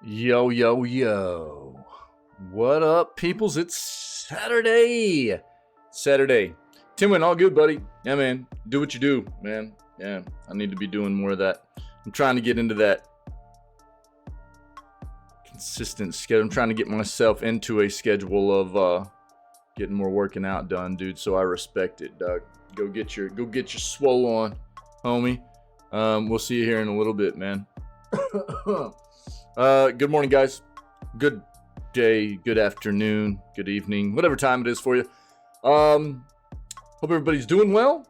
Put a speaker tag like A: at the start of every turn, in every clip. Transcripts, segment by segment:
A: Yo, yo, yo. What up, peoples? It's Saturday. Tim, all good, buddy. Yeah, man. Do what you do, man. Yeah, I need to be doing more of that. I'm trying to get into that consistent schedule. I'm trying to get myself into a schedule of getting more working out done, dude. So I respect it, Doug. Go get your swole on, homie. We'll see you here in a little bit, man. Good morning, guys. Good day, good afternoon, good evening, whatever time it is for you. Hope everybody's doing well.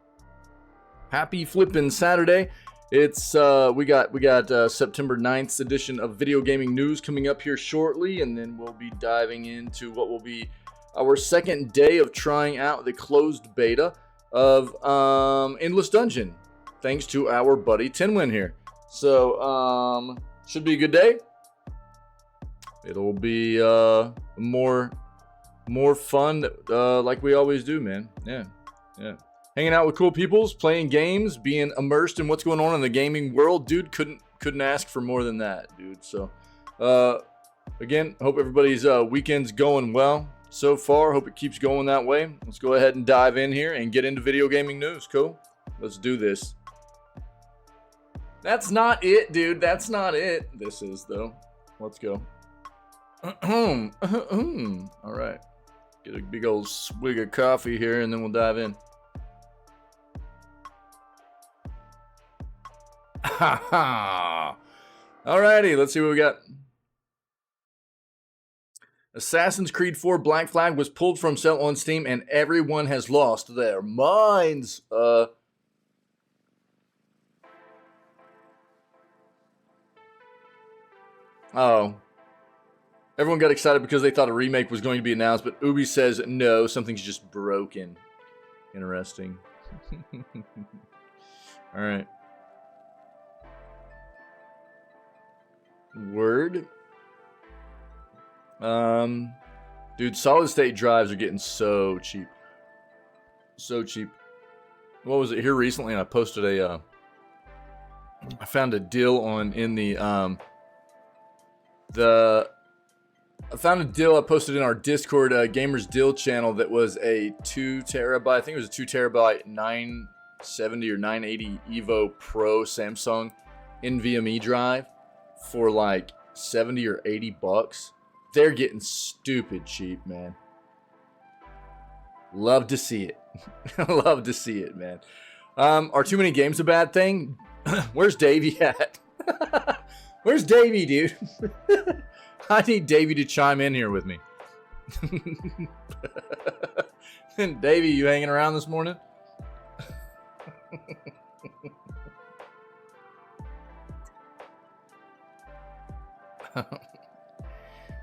A: Happy flipping Saturday. It's we got September 9th edition of Video Gaming News coming up here shortly, and then we'll be diving into what will be our second day of trying out the closed beta of Endless Dungeon, thanks to our buddy Tinwin here. So should be a good day. It'll be more fun like we always do, man. Yeah. Hanging out with cool peoples, playing games, being immersed in what's going on in the gaming world, dude. Couldn't ask for more than that, dude. So again, hope everybody's weekend's going well so far. Hope it keeps going that way. Let's go ahead and dive in here and get into video gaming news. Cool. Let's do this. That's not it, dude. That's not it. This is, though. Let's go. All right. Get a big old swig of coffee here, and then we'll dive in. Alrighty, let's see what we got. Assassin's Creed 4 Black Flag was pulled from sale on Steam, and everyone has lost their minds. Oh. Everyone got excited because they thought a remake was going to be announced, but Ubi says no, something's just broken. Interesting. Alright. Word. Dude, solid state drives are getting so cheap. So cheap. What was it here recently? And I posted I found a deal I found a deal I posted in our Discord Gamers Deal channel that was a 2 terabyte. I think it was a 2 terabyte 970 or 980 Evo Pro Samsung NVMe drive for like 70 or 80 bucks. They're getting stupid cheap, man. Love to see it. Love to see it, man. Are too many games a bad thing? Where's Davey at? Where's Davey, dude? I need Davey to chime in here with me. Davey, you hanging around this morning?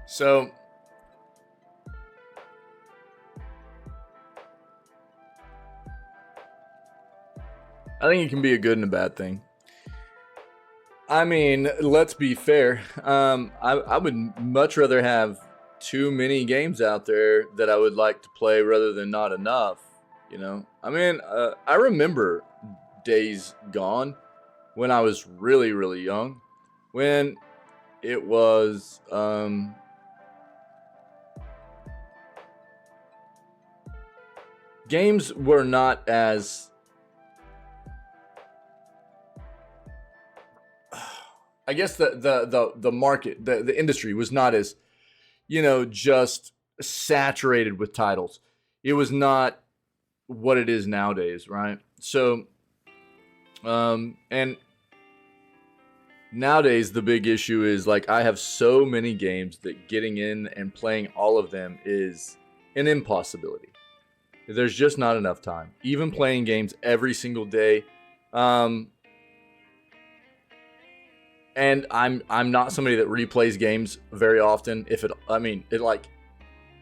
A: So, I think it can be a good and a bad thing. I mean, let's be fair. I would much rather have too many games out there that I would like to play rather than not enough, you know? I mean, I remember days gone when I was really, really young, when it was, games were not as, I guess the market, the industry was not as, just saturated with titles. It was not what it is nowadays, right? So, and nowadays the big issue is like I have so many games that getting in and playing all of them is an impossibility. There's just not enough time. Even playing games every single day, and I'm not somebody that replays games very often. The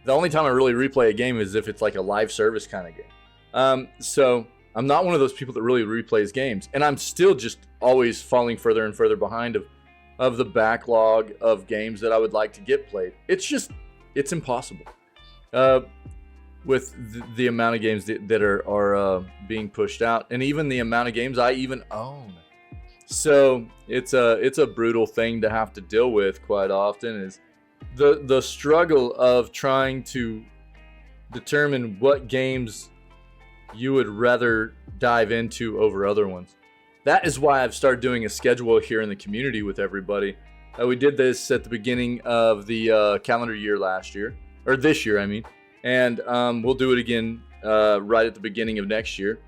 A: only time I really replay a game is if it's like a live service kind of game. So I'm not one of those people that really replays games, and I'm still just always falling further and further behind of the backlog of games that I would like to get played. It's impossible. With the amount of games that are being pushed out, and even the amount of games I even own. So it's a brutal thing to have to deal with quite often, is the struggle of trying to determine what games you would rather dive into over other ones. That is why I've started doing a schedule here in the community with everybody. We did this at the beginning of the calendar year last year, or this year, I mean, and we'll do it again right at the beginning of next year.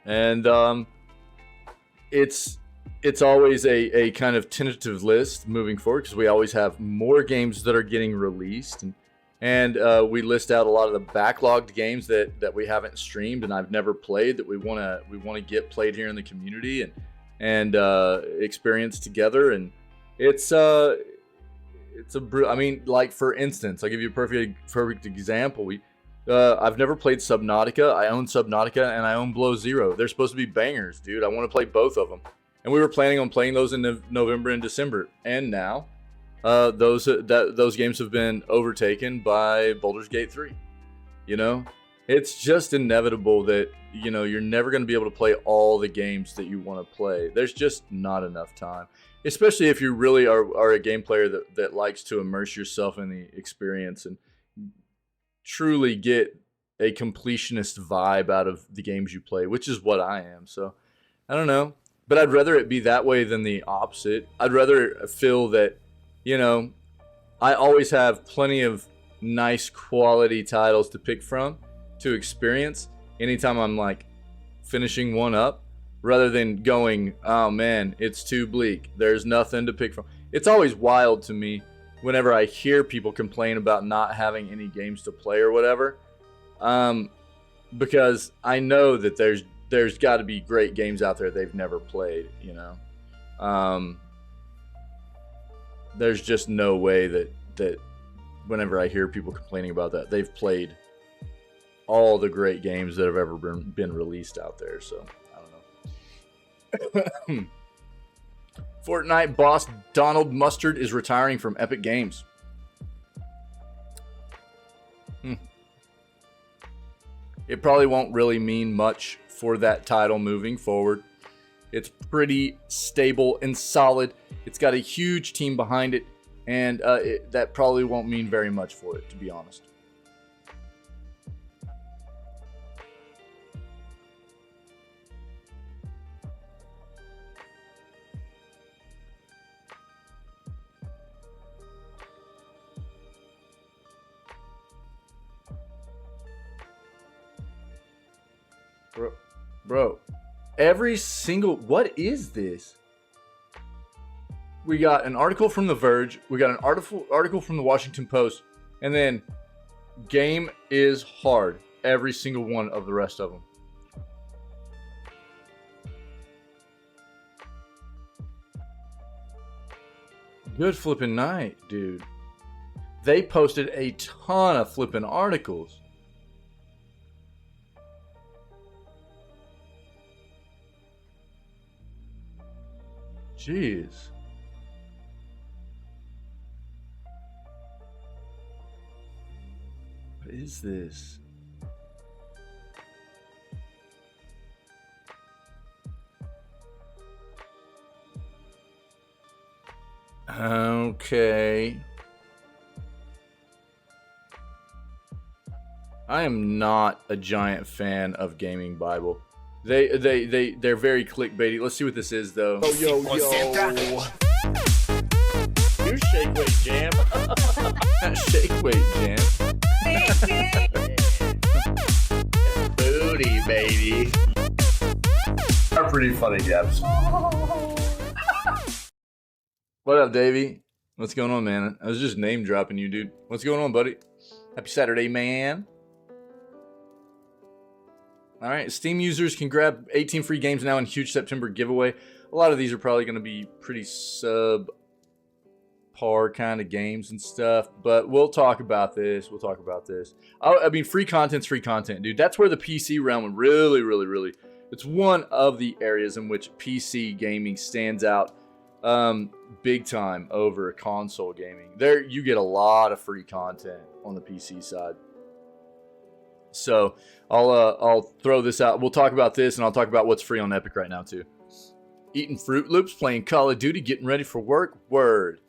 A: And it's always a kind of tentative list moving forward, because we always have more games that are getting released, and we list out a lot of the backlogged games that we haven't streamed and I've never played, that we want to get played here in the community and experience together. And it's I mean, like, for instance, I'll give you a perfect example. I've never played Subnautica. I own Subnautica and I own Below Zero. They're supposed to be bangers, dude. I want to play both of them. And we were planning on playing those in November and December. And now those games have been overtaken by Baldur's Gate 3. You know, it's just inevitable that, you know, you're never going to be able to play all the games that you want to play. There's just not enough time, especially if you really are a game player that likes to immerse yourself in the experience and truly get a completionist vibe out of the games you play, which is what I am. So I don't know, but I'd rather it be that way than the opposite. I'd rather feel that, you know, I always have plenty of nice quality titles to pick from, to experience anytime I'm like finishing one up, rather than going, oh man, it's too bleak, there's nothing to pick from. It's always wild to me whenever I hear people complain about not having any games to play or whatever, because I know that there's got to be great games out there they've never played, you know. There's just no way that whenever I hear people complaining about that, they've played all the great games that have ever been released out there. So I don't know. Fortnite boss Donald Mustard is retiring from Epic Games. It probably won't really mean much for that title moving forward. It's pretty stable and solid. It's got a huge team behind it, and that probably won't mean very much for it, to be honest. Bro, every single, what is this? We got an article from The Verge, we got an article from the Washington Post, and then game is hard. Every single one of the rest of them. Good flipping night, dude. They posted a ton of flipping articles. Jeez. What is this? Okay. I am not a giant fan of Gaming Bible. They're very clickbaity. Let's see what this is, though. Yo. Your shake weight jam. Shake weight jam. Booty, baby. Are pretty funny, Gabs. What up, Davey? What's going on, man? I was just name dropping you, dude. What's going on, buddy? Happy Saturday, man. All right, Steam users can grab 18 free games now in huge September giveaway. A lot of these are probably going to be pretty subpar kind of games and stuff, but we'll talk about this. I mean, free content's free content, dude. That's where the PC realm really, it's one of the areas in which PC gaming stands out big time over console gaming. There, you get a lot of free content on the PC side. So I'll throw this out. We'll talk about this, and I'll talk about what's free on Epic right now too. Eating Fruit Loops, playing Call of Duty, getting ready for work. Word.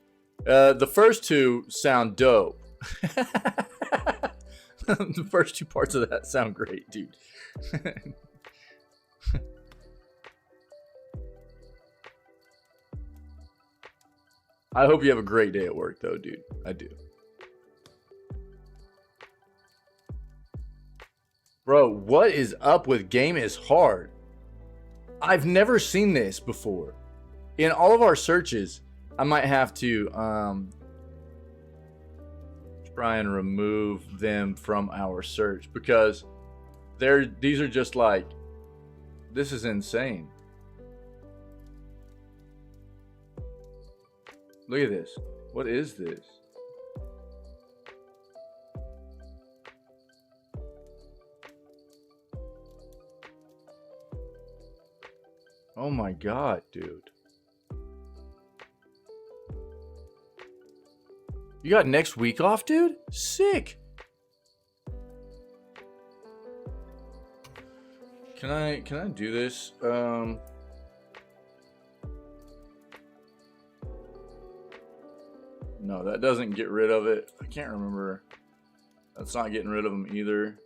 A: The first two sound dope. The first two parts of that sound great, dude. I hope you have a great day at work, though, dude. I do. Bro, what is up with Game is Hard? I've never seen this before. In all of our searches, I might have to try and remove them from our search because these are just like, this is insane. Look at this. What is this? Oh my god, dude. You got next week off, dude? Sick. Can I do this? No, that doesn't get rid of it. I can't remember. That's not getting rid of them either.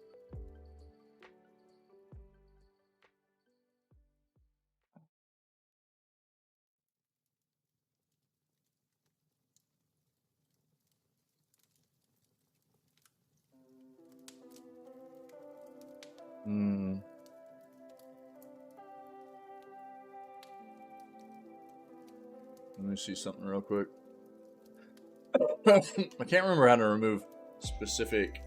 A: Let me see something real quick. I can't remember how to remove specific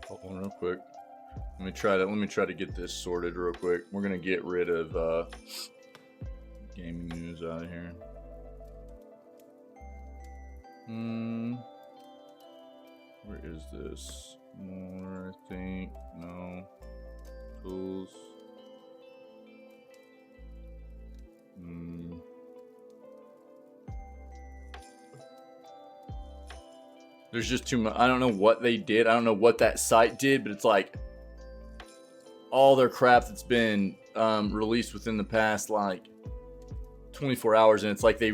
A: hold on real quick. Let me try to get this sorted real quick. We're gonna get rid of gaming news out of here. Where is this? More, I think. No. Tools. There's just too much. I don't know what they did. I don't know what that site did, but it's like all their crap that's been released within the past like 24 hours, and it's like they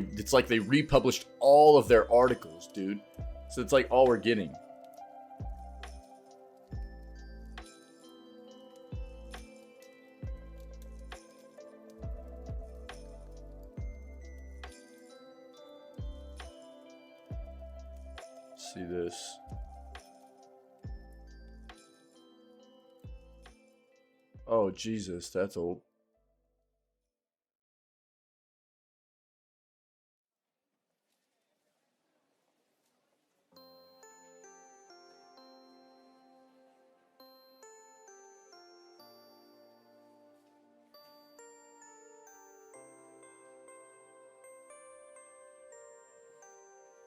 A: republished all of their articles, dude. So it's like all we're getting. See this. Oh Jesus, that's old.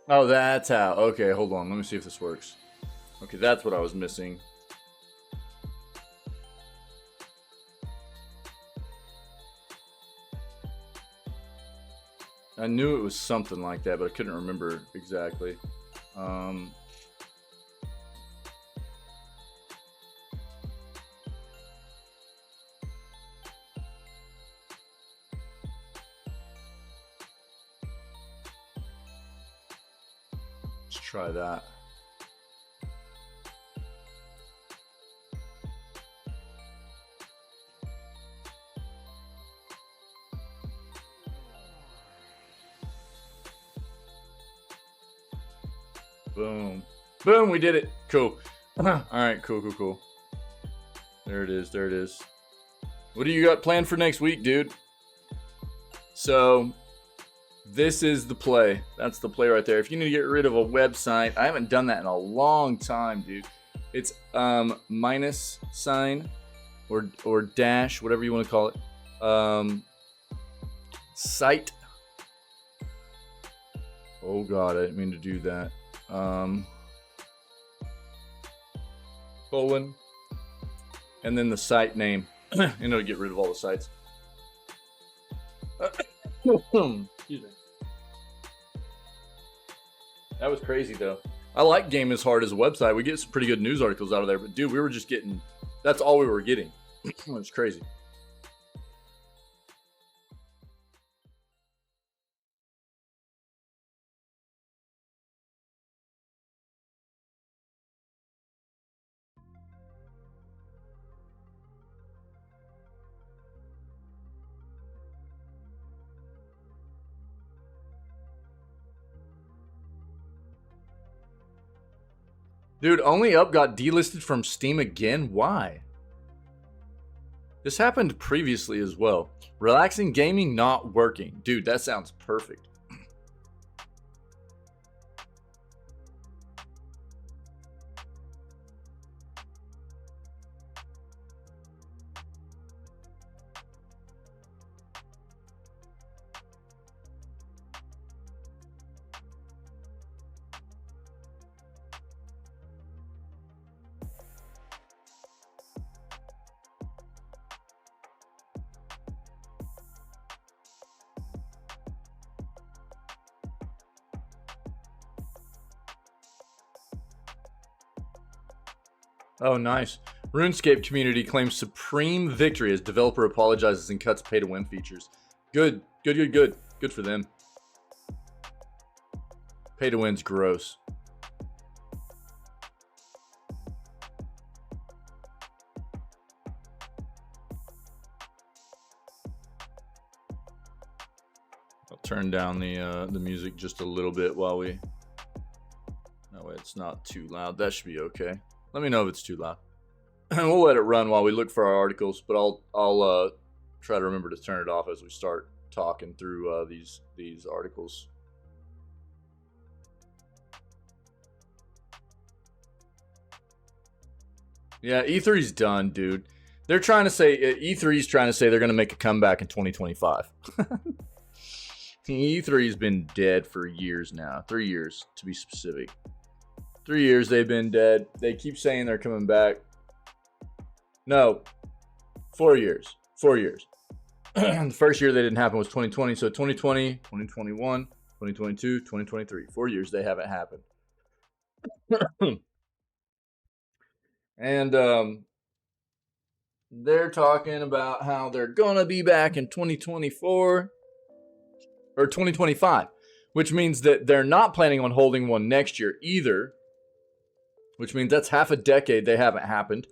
A: Oh, that's how. Okay, hold on. Let me see if this works. Okay, that's what I was missing. I knew it was something like that, but I couldn't remember exactly. Let's try that. Boom. Boom, we did it. Cool. Alright, cool. There it is. What do you got planned for next week, dude? So this is the play. That's the play right there. If you need to get rid of a website, I haven't done that in a long time, dude. It's minus sign or dash, whatever you want to call it. Site. Oh god, I didn't mean to do that. Colon. And then the site name. And it'll get rid of all the sites. Excuse me. That was crazy though. I like Game Is Hard as a website. We get some pretty good news articles out of there, but dude, we were just getting, that's all we were getting. It was crazy. Dude, Only Up got delisted from Steam again? Why? This happened previously as well. Relaxing gaming not working. Dude, that sounds perfect. Oh, nice. RuneScape community claims supreme victory as developer apologizes and cuts pay-to-win features. Good. Good for them. Pay-to-win's gross. I'll turn down the music just a little bit while we... That way it's not too loud. That should be okay. Let me know if it's too loud. And we'll let it run while we look for our articles, but I'll try to remember to turn it off as we start talking through these articles. Yeah, E3's done, dude. They're trying to say, E3's trying to say they're going to make a comeback in 2025. E3's been dead for years now. 3 years, to be specific. 3 years they've been dead. They keep saying they're coming back. No, 4 years. 4 years. The first year they didn't happen was 2020. So 2020, 2021, 2022, 2023. 4 years they haven't happened. And they're talking about how they're gonna be back in 2024 or 2025, which means that they're not planning on holding one next year either, which means that's half a decade they haven't happened.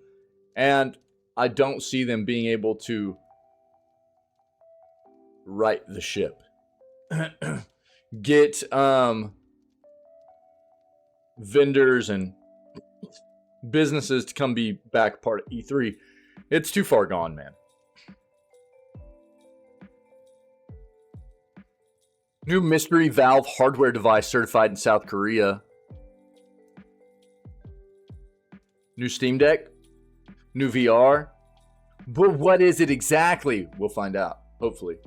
A: And I don't see them being able to right the ship. Get vendors and businesses to come be back part of E3. It's too far gone, man. New mystery Valve hardware device certified in South Korea. New Steam Deck. New VR. But what is it exactly? We'll find out, hopefully.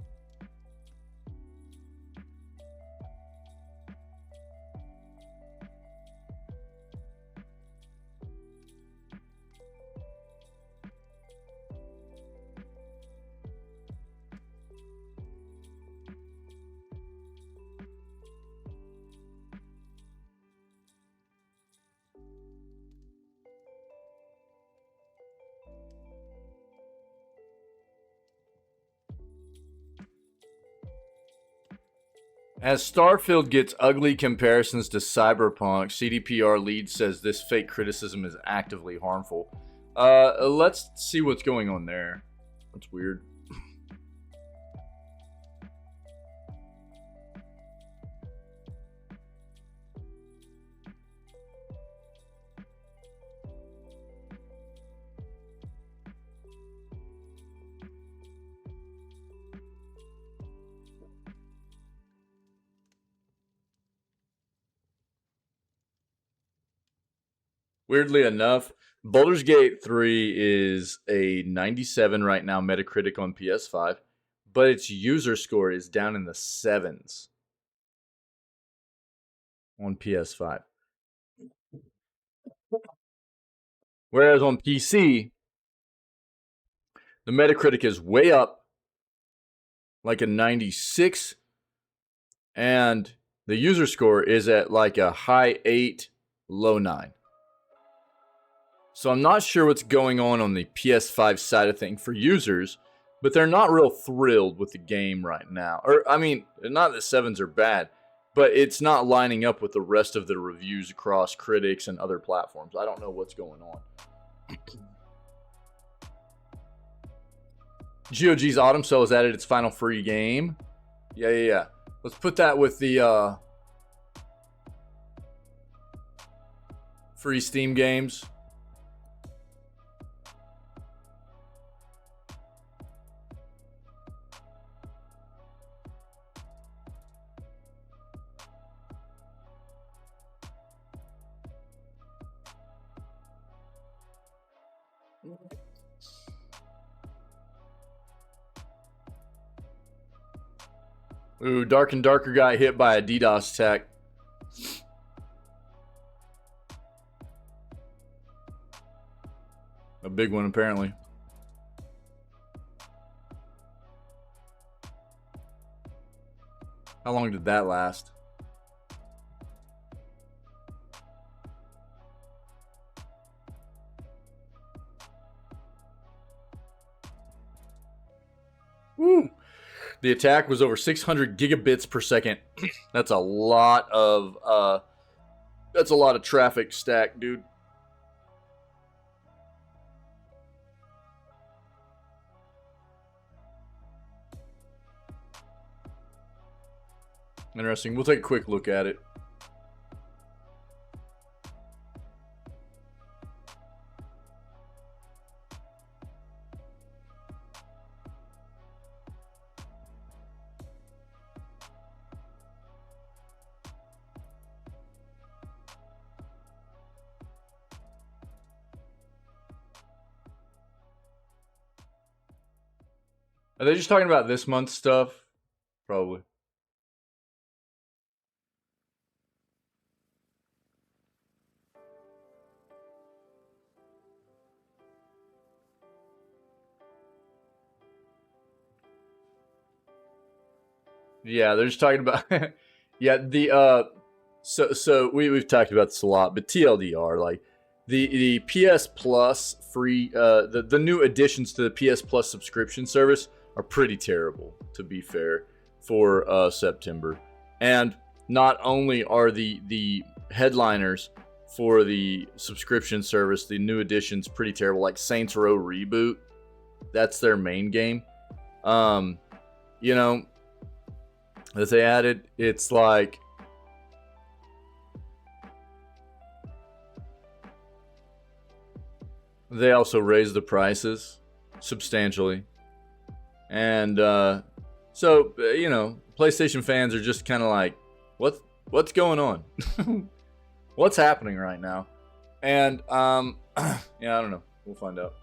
A: As Starfield gets ugly comparisons to Cyberpunk, CDPR lead says this fake criticism is actively harmful. Let's see what's going on there. That's weird. Weirdly enough, Baldur's Gate 3 is a 97 right now Metacritic on PS5, but its user score is down in the 7s on PS5. Whereas on PC, the Metacritic is way up, like a 96, and the user score is at like a high 8, low 9. So I'm not sure what's going on the PS5 side of things for users, but they're not real thrilled with the game right now. Or, I mean, not that 7s are bad, but it's not lining up with the rest of the reviews across critics and other platforms. I don't know what's going on. GOG's Autumn Cell has added its final free game. Yeah. Let's put that with the free Steam games. Ooh, Dark and Darker got hit by a DDoS attack. A big one, apparently. How long did that last? Woo! The attack was over 600 gigabits per second. That's a lot of traffic stack, dude. Interesting. We'll take a quick look at it. Are they just talking about this month's stuff? Probably. Yeah, they're just talking about yeah, the so we've talked about this a lot, but TLDR, like the PS Plus free the new additions to the PS Plus subscription service are pretty terrible, to be fair, for September. And not only are the headliners for the subscription service, the new additions, pretty terrible, like Saints Row Reboot, that's their main game. You know, that they added, it's like they also raised the prices substantially. And so, you know, PlayStation fans are just kind of like, what's going on? What's happening right now? And yeah, I don't know. We'll find out.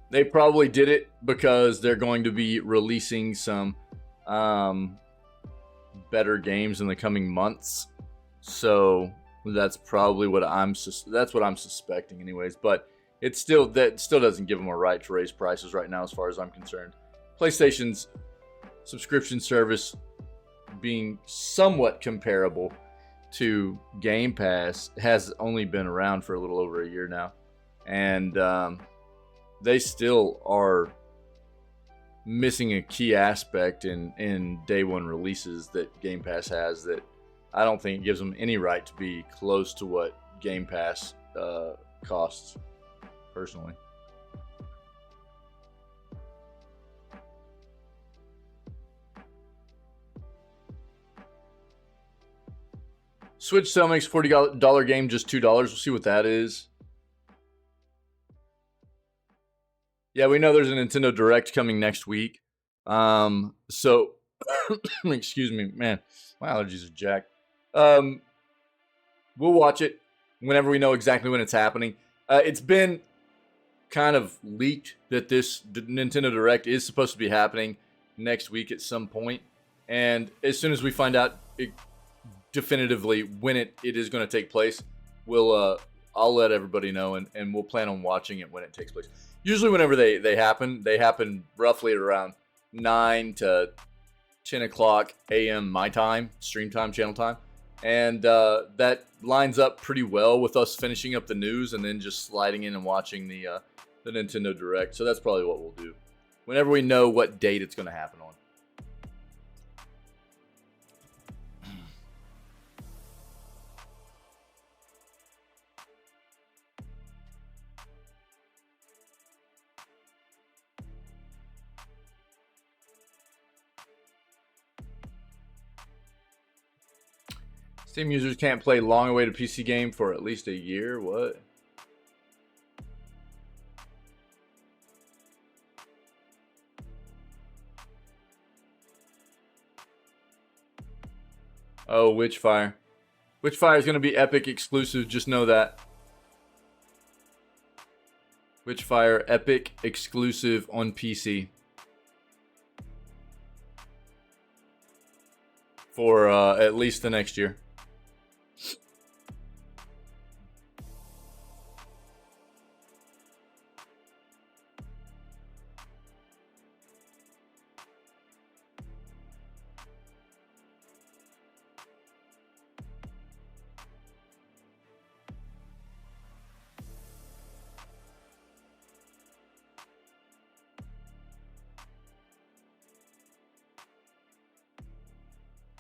A: They probably did it because they're going to be releasing some better games in the coming months. So that's probably what I'm suspecting, anyways. But that still doesn't give them a right to raise prices right now, as far as I'm concerned. PlayStation's subscription service being somewhat comparable to Game Pass has only been around for a little over a year now, and they still are missing a key aspect in day one releases that Game Pass has, that I don't think gives them any right to be close to what Game Pass costs, personally. Switch sale makes $40 game just $2. We'll see what that is. Yeah, we know there's a Nintendo Direct coming next week. So, excuse me, man, my allergies are jacked. we'll watch it whenever we know exactly when it's happening. It's been kind of leaked that this Nintendo Direct is supposed to be happening next week at some point. And as soon as we find out definitively when it is going to take place, I'll let everybody know, and we'll plan on watching it when it takes place. Usually whenever they happen roughly at around 9 to 10 o'clock a.m. my time, stream time, channel time. And that lines up pretty well with us finishing up the news and then just sliding in and watching the Nintendo Direct. So that's probably what we'll do whenever we know what date it's going to happen on. Steam users can't play long-awaited PC game for at least a year? What? Oh, Witchfire. Witchfire is going to be Epic exclusive, just know that. Witchfire Epic exclusive on PC. For at least the next year.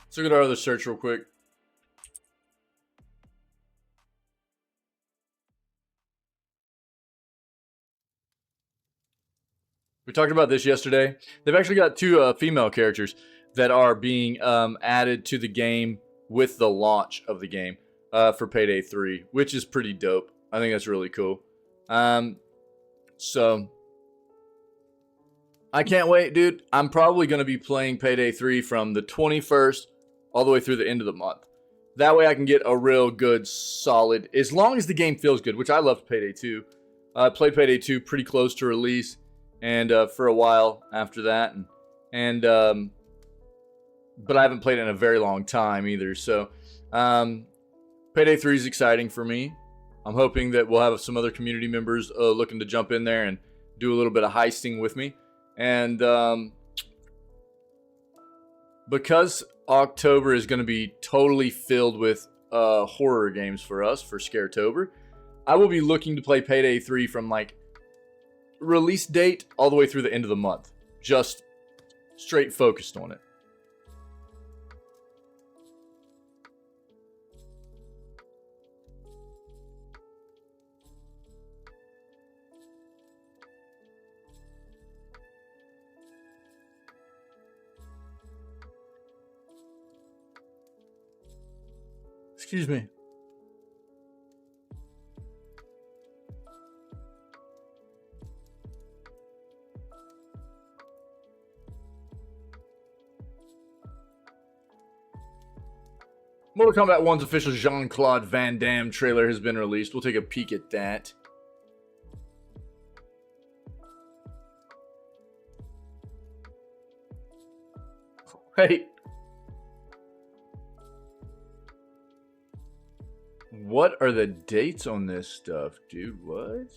A: Let's look at our other search real quick. We talked about this yesterday. They've actually got two female characters that are being added to the game with the launch of the game for Payday 3, which is pretty dope. I think that's really cool. So I can't wait, dude. I'm probably going to be playing Payday 3 from the 21st all the way through the end of the month. That way I can get a real good, solid, as long as the game feels good, which I loved Payday 2. I played Payday 2 pretty close to release, and for a while after that. But I haven't played it in a very long time either. So Payday 3 is exciting for me. I'm hoping that we'll have some other community members looking to jump in there and do a little bit of heisting with me. And because October is going to be totally filled with horror games for us for Scaretober, I will be looking to play Payday 3 from like release date all the way through the end of the month. Just straight focused on it. Excuse me. Mortal Kombat 1's official Jean-Claude Van Damme trailer has been released. We'll take a peek at that. Wait. What are the dates on this stuff, dude? What?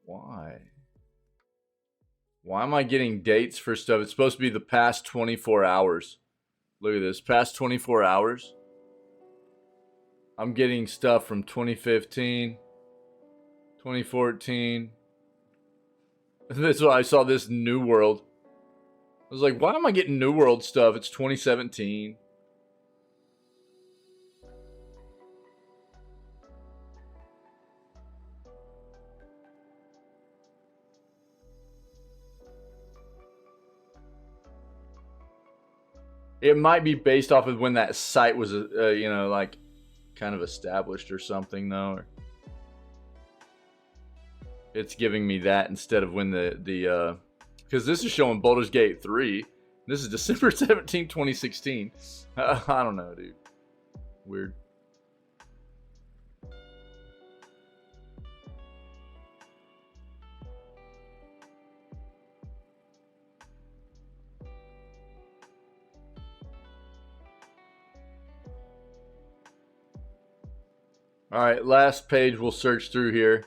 A: Why? Why am I getting dates for stuff? It's supposed to be the past 24 hours. Look at this. Past 24 hours. I'm getting stuff from 2015, 2014. That's why I saw this New World. I was like, why am I getting New World stuff? It's 2017. It might be based off of when that site was, you know, like kind of established or something, though. It's giving me that instead of when the because this is showing Baldur's Gate 3, This is December 17, 2016. I don't know, dude. Weird. All right, last page we'll search through here.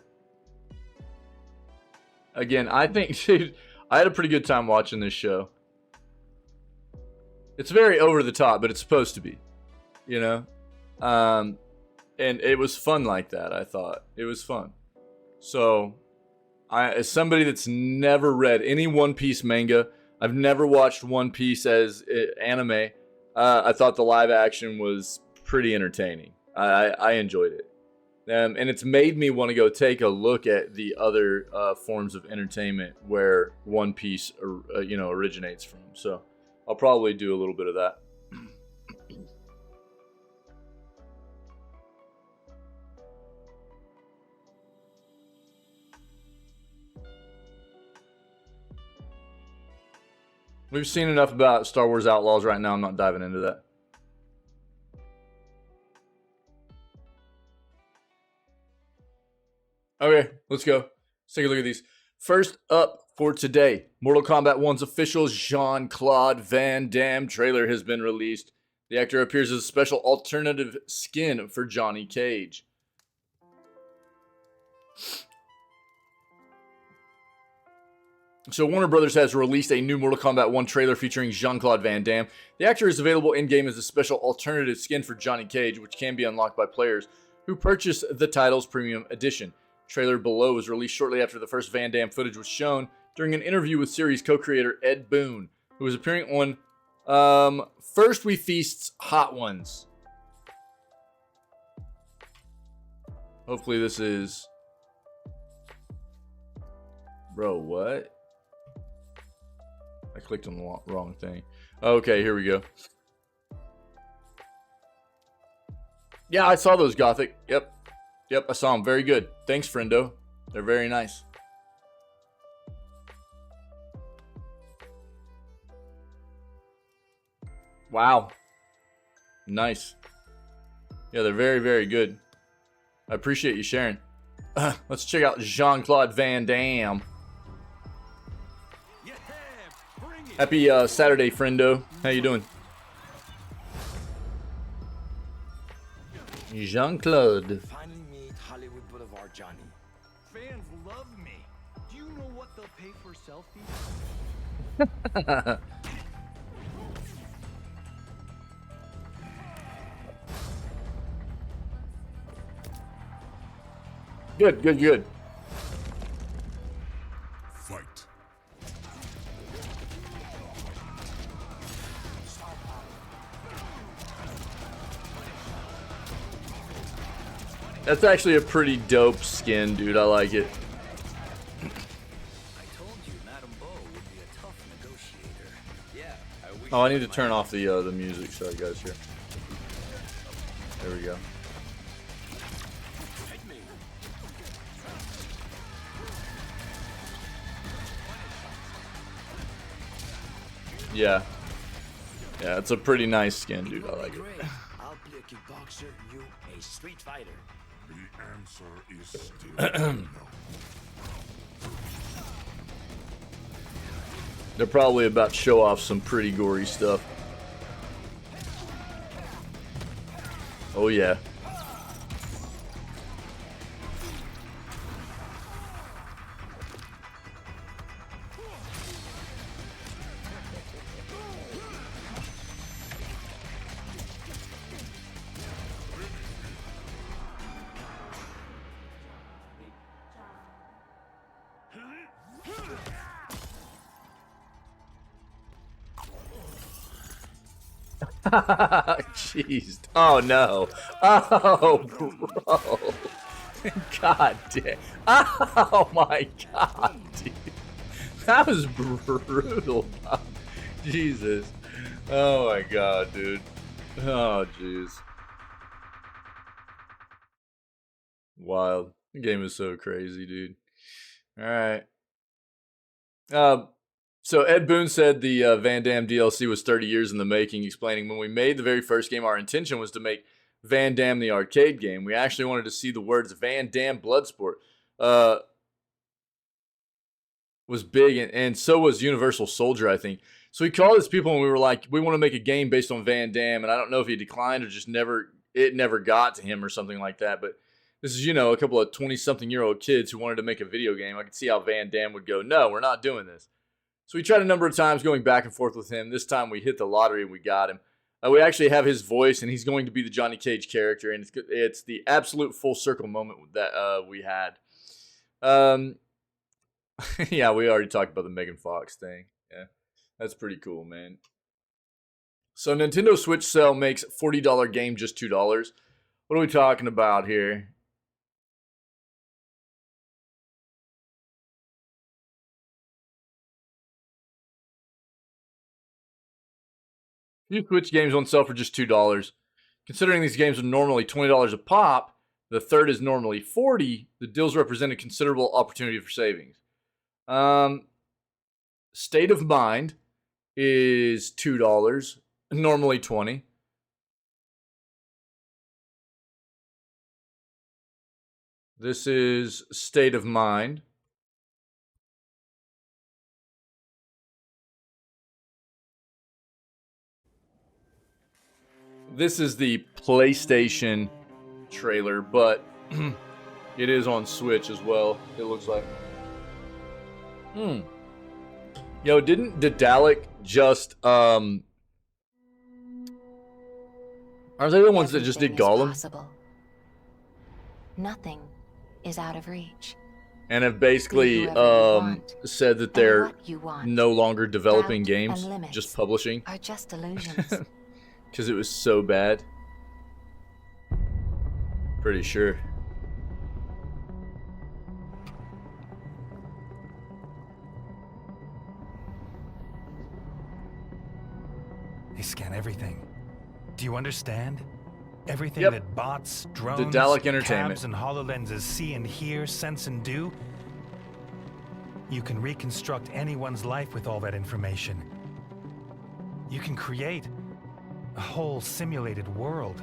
A: Again, I think, dude, I had a pretty good time watching this show. It's very over the top, but it's supposed to be, you know? And it was fun like that, I thought. It was fun. So, as somebody that's never read any One Piece manga, I've never watched One Piece as anime, I thought the live action was pretty entertaining. I enjoyed it. And it's made me want to go take a look at the other forms of entertainment where One Piece, originates from. So I'll probably do a little bit of that. We've seen enough about Star Wars Outlaws right now. I'm not diving into that. Okay, let's go. Let's take a look at these. First up for today, Mortal Kombat 1's official Jean-Claude Van Damme trailer has been released. The actor appears as a special alternative skin for Johnny Cage. So Warner Brothers has released a new Mortal Kombat 1 trailer featuring Jean-Claude Van Damme. The actor is available in-game as a special alternative skin for Johnny Cage, which can be unlocked by players who purchase the title's premium edition. Trailer below was released shortly after the first Van Damme footage was shown during an interview with series co-creator Ed Boon, who was appearing on First We Feast's Hot Ones. Hopefully this is... Bro, what? I clicked on the wrong thing. Okay, here we go. Yeah, I saw those, Gothic. Yep, I saw them. Very good. Thanks, friendo. They're very nice. Wow. Nice. Yeah, they're very, very good. I appreciate you sharing. Let's check out Jean-Claude Van Damme. Happy Saturday, friendo. How you doing? Jean-Claude.
B: Finally meet Hollywood Boulevard Johnny.
C: Fans love me. Do you know what they'll pay for selfies?
A: Good.
D: Fight.
A: That's actually a pretty dope skin, dude. I like it.
B: I told you Madame Bo would be a tough negotiator. Yeah,
A: Oh, I need to turn off the music. Sorry, guys. Here. There we go. Yeah, it's a pretty nice skin, dude. I like it.
B: I'll be a kickboxer, you a street fighter.
D: The answer is still no.
A: They're probably about to show off some pretty gory stuff. Oh yeah. Jeez. Oh no. Oh, bro. God damn. Oh my god, dude. That was brutal. Jesus. Oh my god, dude. Oh, jeez. Wild. The game is so crazy, dude. Alright. So Ed Boon said the Van Damme DLC was 30 years in the making, explaining when we made the very first game, our intention was to make Van Damme the arcade game. We actually wanted to see the words Van Damme Bloodsport. Was big, and so was Universal Soldier, I think. So he called his people and we were like, we want to make a game based on Van Damme, and I don't know if he declined or just never got to him or something like that, but this is, a couple of 20-something-year-old kids who wanted to make a video game. I could see how Van Damme would go, no, we're not doing this. So we tried a number of times going back and forth with him. This time we hit the lottery and we got him. We actually have his voice, and he's going to be the Johnny Cage character, and it's the absolute full circle moment that we had. Yeah, we already talked about the Megan Fox thing. Yeah, that's pretty cool, man. So Nintendo Switch sale makes $40 game just $2. What are we talking about here? Few Switch games on sale for just $2. Considering these games are normally $20 a pop, the third is normally $40. The deals represent a considerable opportunity for savings. State of Mind is $2, normally $20. This is State of Mind. This is the PlayStation trailer, but it is on Switch as well, it looks like. Yo, didn't Daedalic just, are they the ones that just did Gollum?
E: Possible. Nothing is out of reach.
A: And have basically said that they're no longer developing games, just publishing.
E: Are just illusions.
A: Because it was so bad. Pretty sure.
B: They scan everything. Do you understand? Everything
A: Yep.
B: that bots, drones,
A: Daedalic Entertainment.
B: cabs, and HoloLenses see and hear, sense and do. You can reconstruct anyone's life with all that information. You can create a whole simulated world.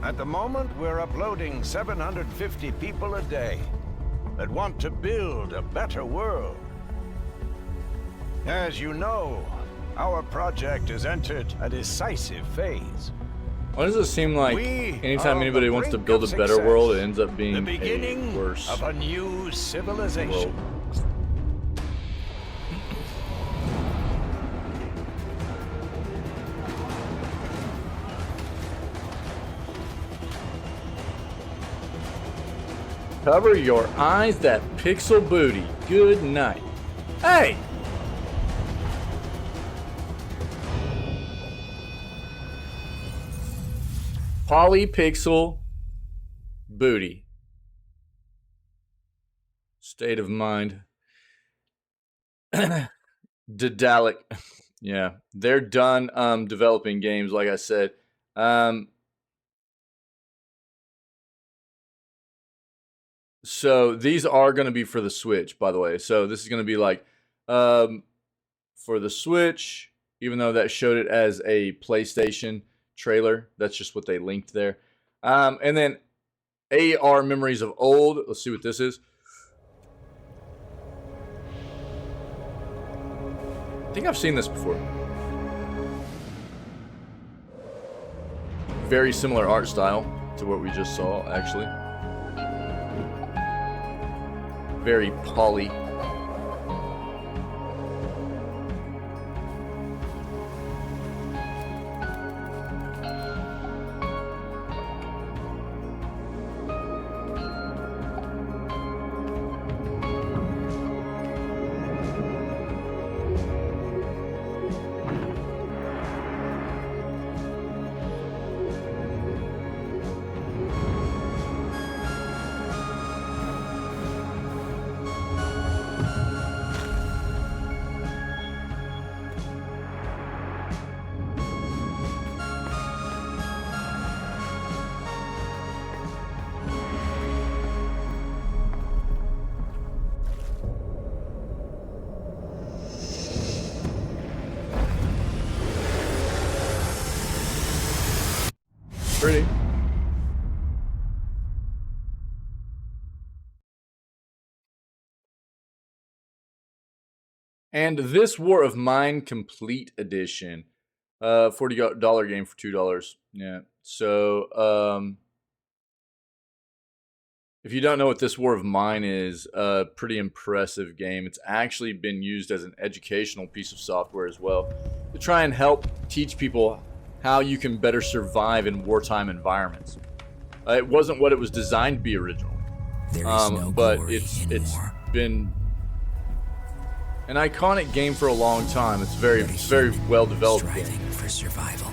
F: At the moment, we're uploading 750 people a day that want to build a better world. As you know, our project has entered a decisive phase.
A: Why does it seem like
F: We
A: anytime
F: are on
A: anybody
F: the
A: wants to
F: brink
A: build a
F: of
A: better
F: success.
A: world, it ends up
F: The
A: being
F: beginning
A: a worse
F: of a new civilization.
A: world? Cover your eyes, that pixel booty. Good night. Hey! Polypixel booty. State of Mind. Daedalic. Yeah, they're done developing games, like I said. So these are going to be for the Switch, by the way. So this is going to be like for the Switch, even though that showed it as a PlayStation trailer. That's just what they linked there. And then AR Memories of Old. Let's see what this is. I think I've seen this before. Very similar art style to what we just saw, actually. Very poly. pretty. And this War of Mine Complete Edition, $40 game for $2. Yeah. So, if you don't know what this War of Mine is, a pretty impressive game. It's actually been used as an educational piece of software as well to try and help teach people how you can better survive in wartime environments. It wasn't what it was designed to be originally, but it's been an iconic game for a long time. It's very well developed game.
G: For survival.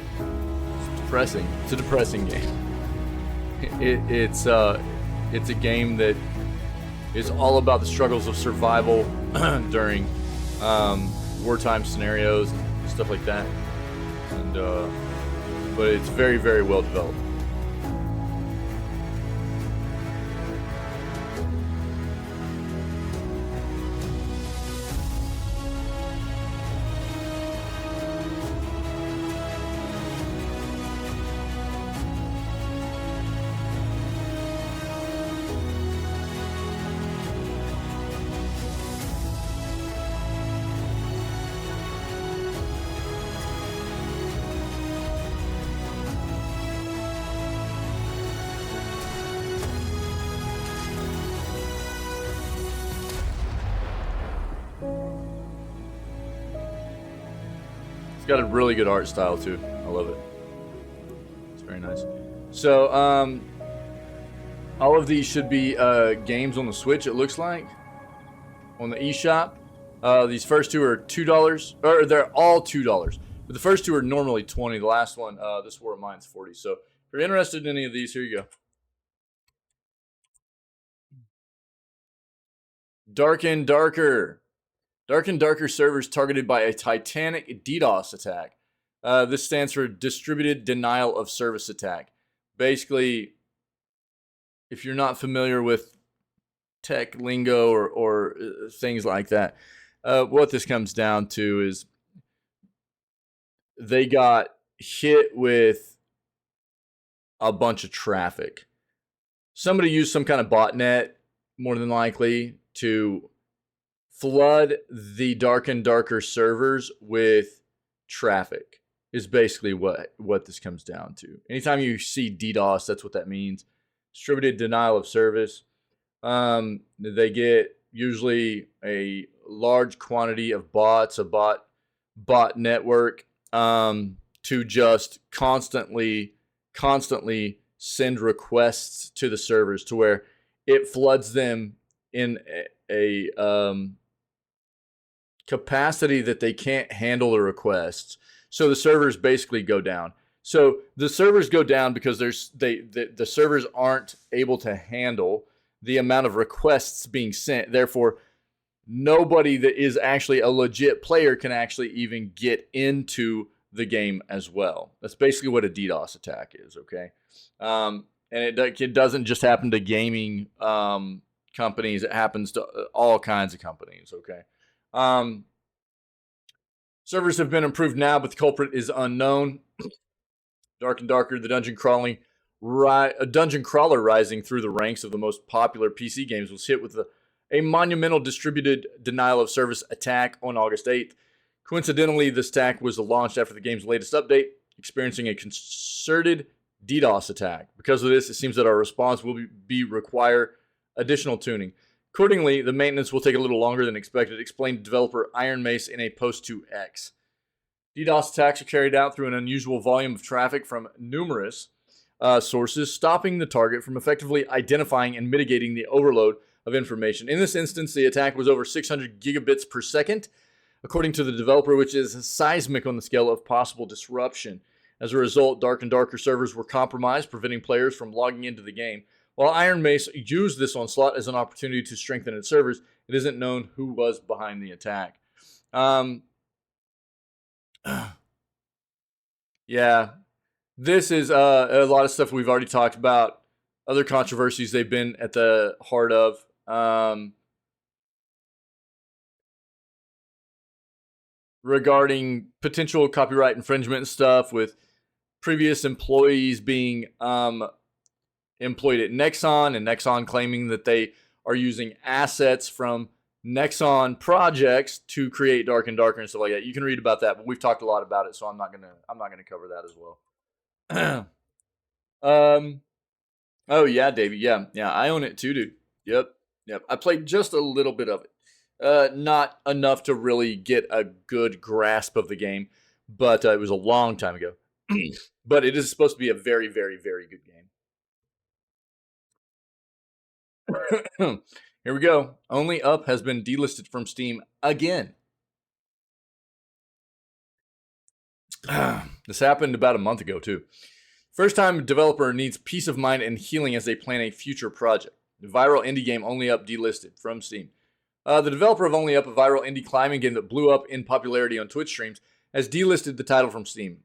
A: It's depressing. It's a depressing game. It's a game that is all about the struggles of survival during wartime scenarios and stuff like that. And but it's very well developed. It's got a really good art style too. I love it. It's very nice. So, all of these should be games on the Switch, it looks like, on the eShop. These first two are $2, or they're all $2. But the first two are normally $20. The last one, this War of Mine's $40. So, if you're interested in any of these, here you go. Dark and Darker. Dark and Darker servers targeted by a titanic DDoS attack. This stands for Distributed Denial of Service Attack. Basically, if you're not familiar with tech lingo or things like that, what this comes down to is they got hit with a bunch of traffic. Somebody used some kind of botnet, more than likely, to flood the Dark and Darker servers with traffic is basically what this comes down to. Anytime you see DDoS, that's what that means. Distributed denial of service. They get usually a large quantity of bots, a bot network, to just constantly send requests to the servers to where it floods them in a capacity that they can't handle the requests. So the servers basically go down. So the servers go down because the servers aren't able to handle the amount of requests being sent. Therefore, nobody that is actually a legit player can actually even get into the game as well. That's basically what a DDoS attack is, okay? And it doesn't just happen to gaming companies. It happens to all kinds of companies, okay? Servers have been improved now, but the culprit is unknown. Dark and Darker, the dungeon crawler rising through the ranks of the most popular PC games, was hit with a monumental distributed denial of service attack on August 8th. Coincidentally, this attack was launched after the game's latest update, experiencing a concerted DDoS attack. Because of this, it seems that our response will require additional tuning. Accordingly, the maintenance will take a little longer than expected, explained developer Iron Mace in a post to X. DDoS attacks are carried out through an unusual volume of traffic from numerous sources, stopping the target from effectively identifying and mitigating the overload of information. In this instance, the attack was over 600 gigabits per second, according to the developer, which is seismic on the scale of possible disruption. As a result, Dark and Darker servers were compromised, preventing players from logging into the game. While Iron Mace used this onslaught as an opportunity to strengthen its servers, it isn't known who was behind the attack. Yeah, this is a lot of stuff we've already talked about. Other controversies they've been at the heart of. Regarding potential copyright infringement and stuff with previous employees being employed at Nexon, and Nexon claiming that they are using assets from Nexon projects to create Dark and Darker and stuff like that. You can read about that, but we've talked a lot about it, so I'm not gonna cover that as well. Oh yeah, Davey. Yeah, I own it too, dude. Yep. I played just a little bit of it, not enough to really get a good grasp of the game, but it was a long time ago. But it is supposed to be a very, very, very good game. Here we go. Only Up has been delisted from Steam again. This happened about a month ago, too. First time developer needs peace of mind and healing as they plan a future project. The viral indie game Only Up delisted from Steam. The developer of Only Up, a viral indie climbing game that blew up in popularity on Twitch streams, has delisted the title from Steam.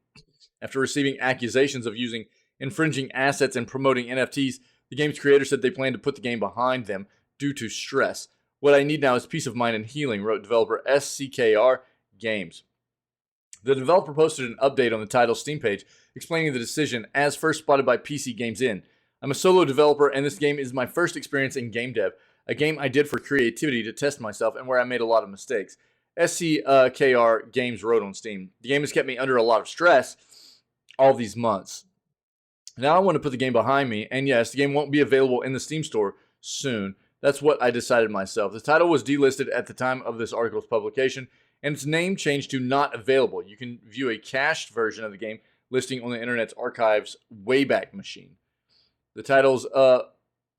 A: After receiving accusations of using infringing assets and promoting NFTs, the game's creator said they plan to put the game behind them due to stress. What I need now is peace of mind and healing, wrote developer SCKR Games. The developer posted an update on the title's Steam page explaining the decision as first spotted by PC Games In. I'm a solo developer and this game is my first experience in game dev, a game I did for creativity to test myself and where I made a lot of mistakes. SCKR Games wrote on Steam. The game has kept me under a lot of stress all these months. Now I want to put the game behind me, and yes, the game won't be available in the Steam store soon. That's what I decided myself. The title was delisted at the time of this article's publication, and its name changed to Not Available. You can view a cached version of the game listing on the internet's archives Wayback Machine. The title's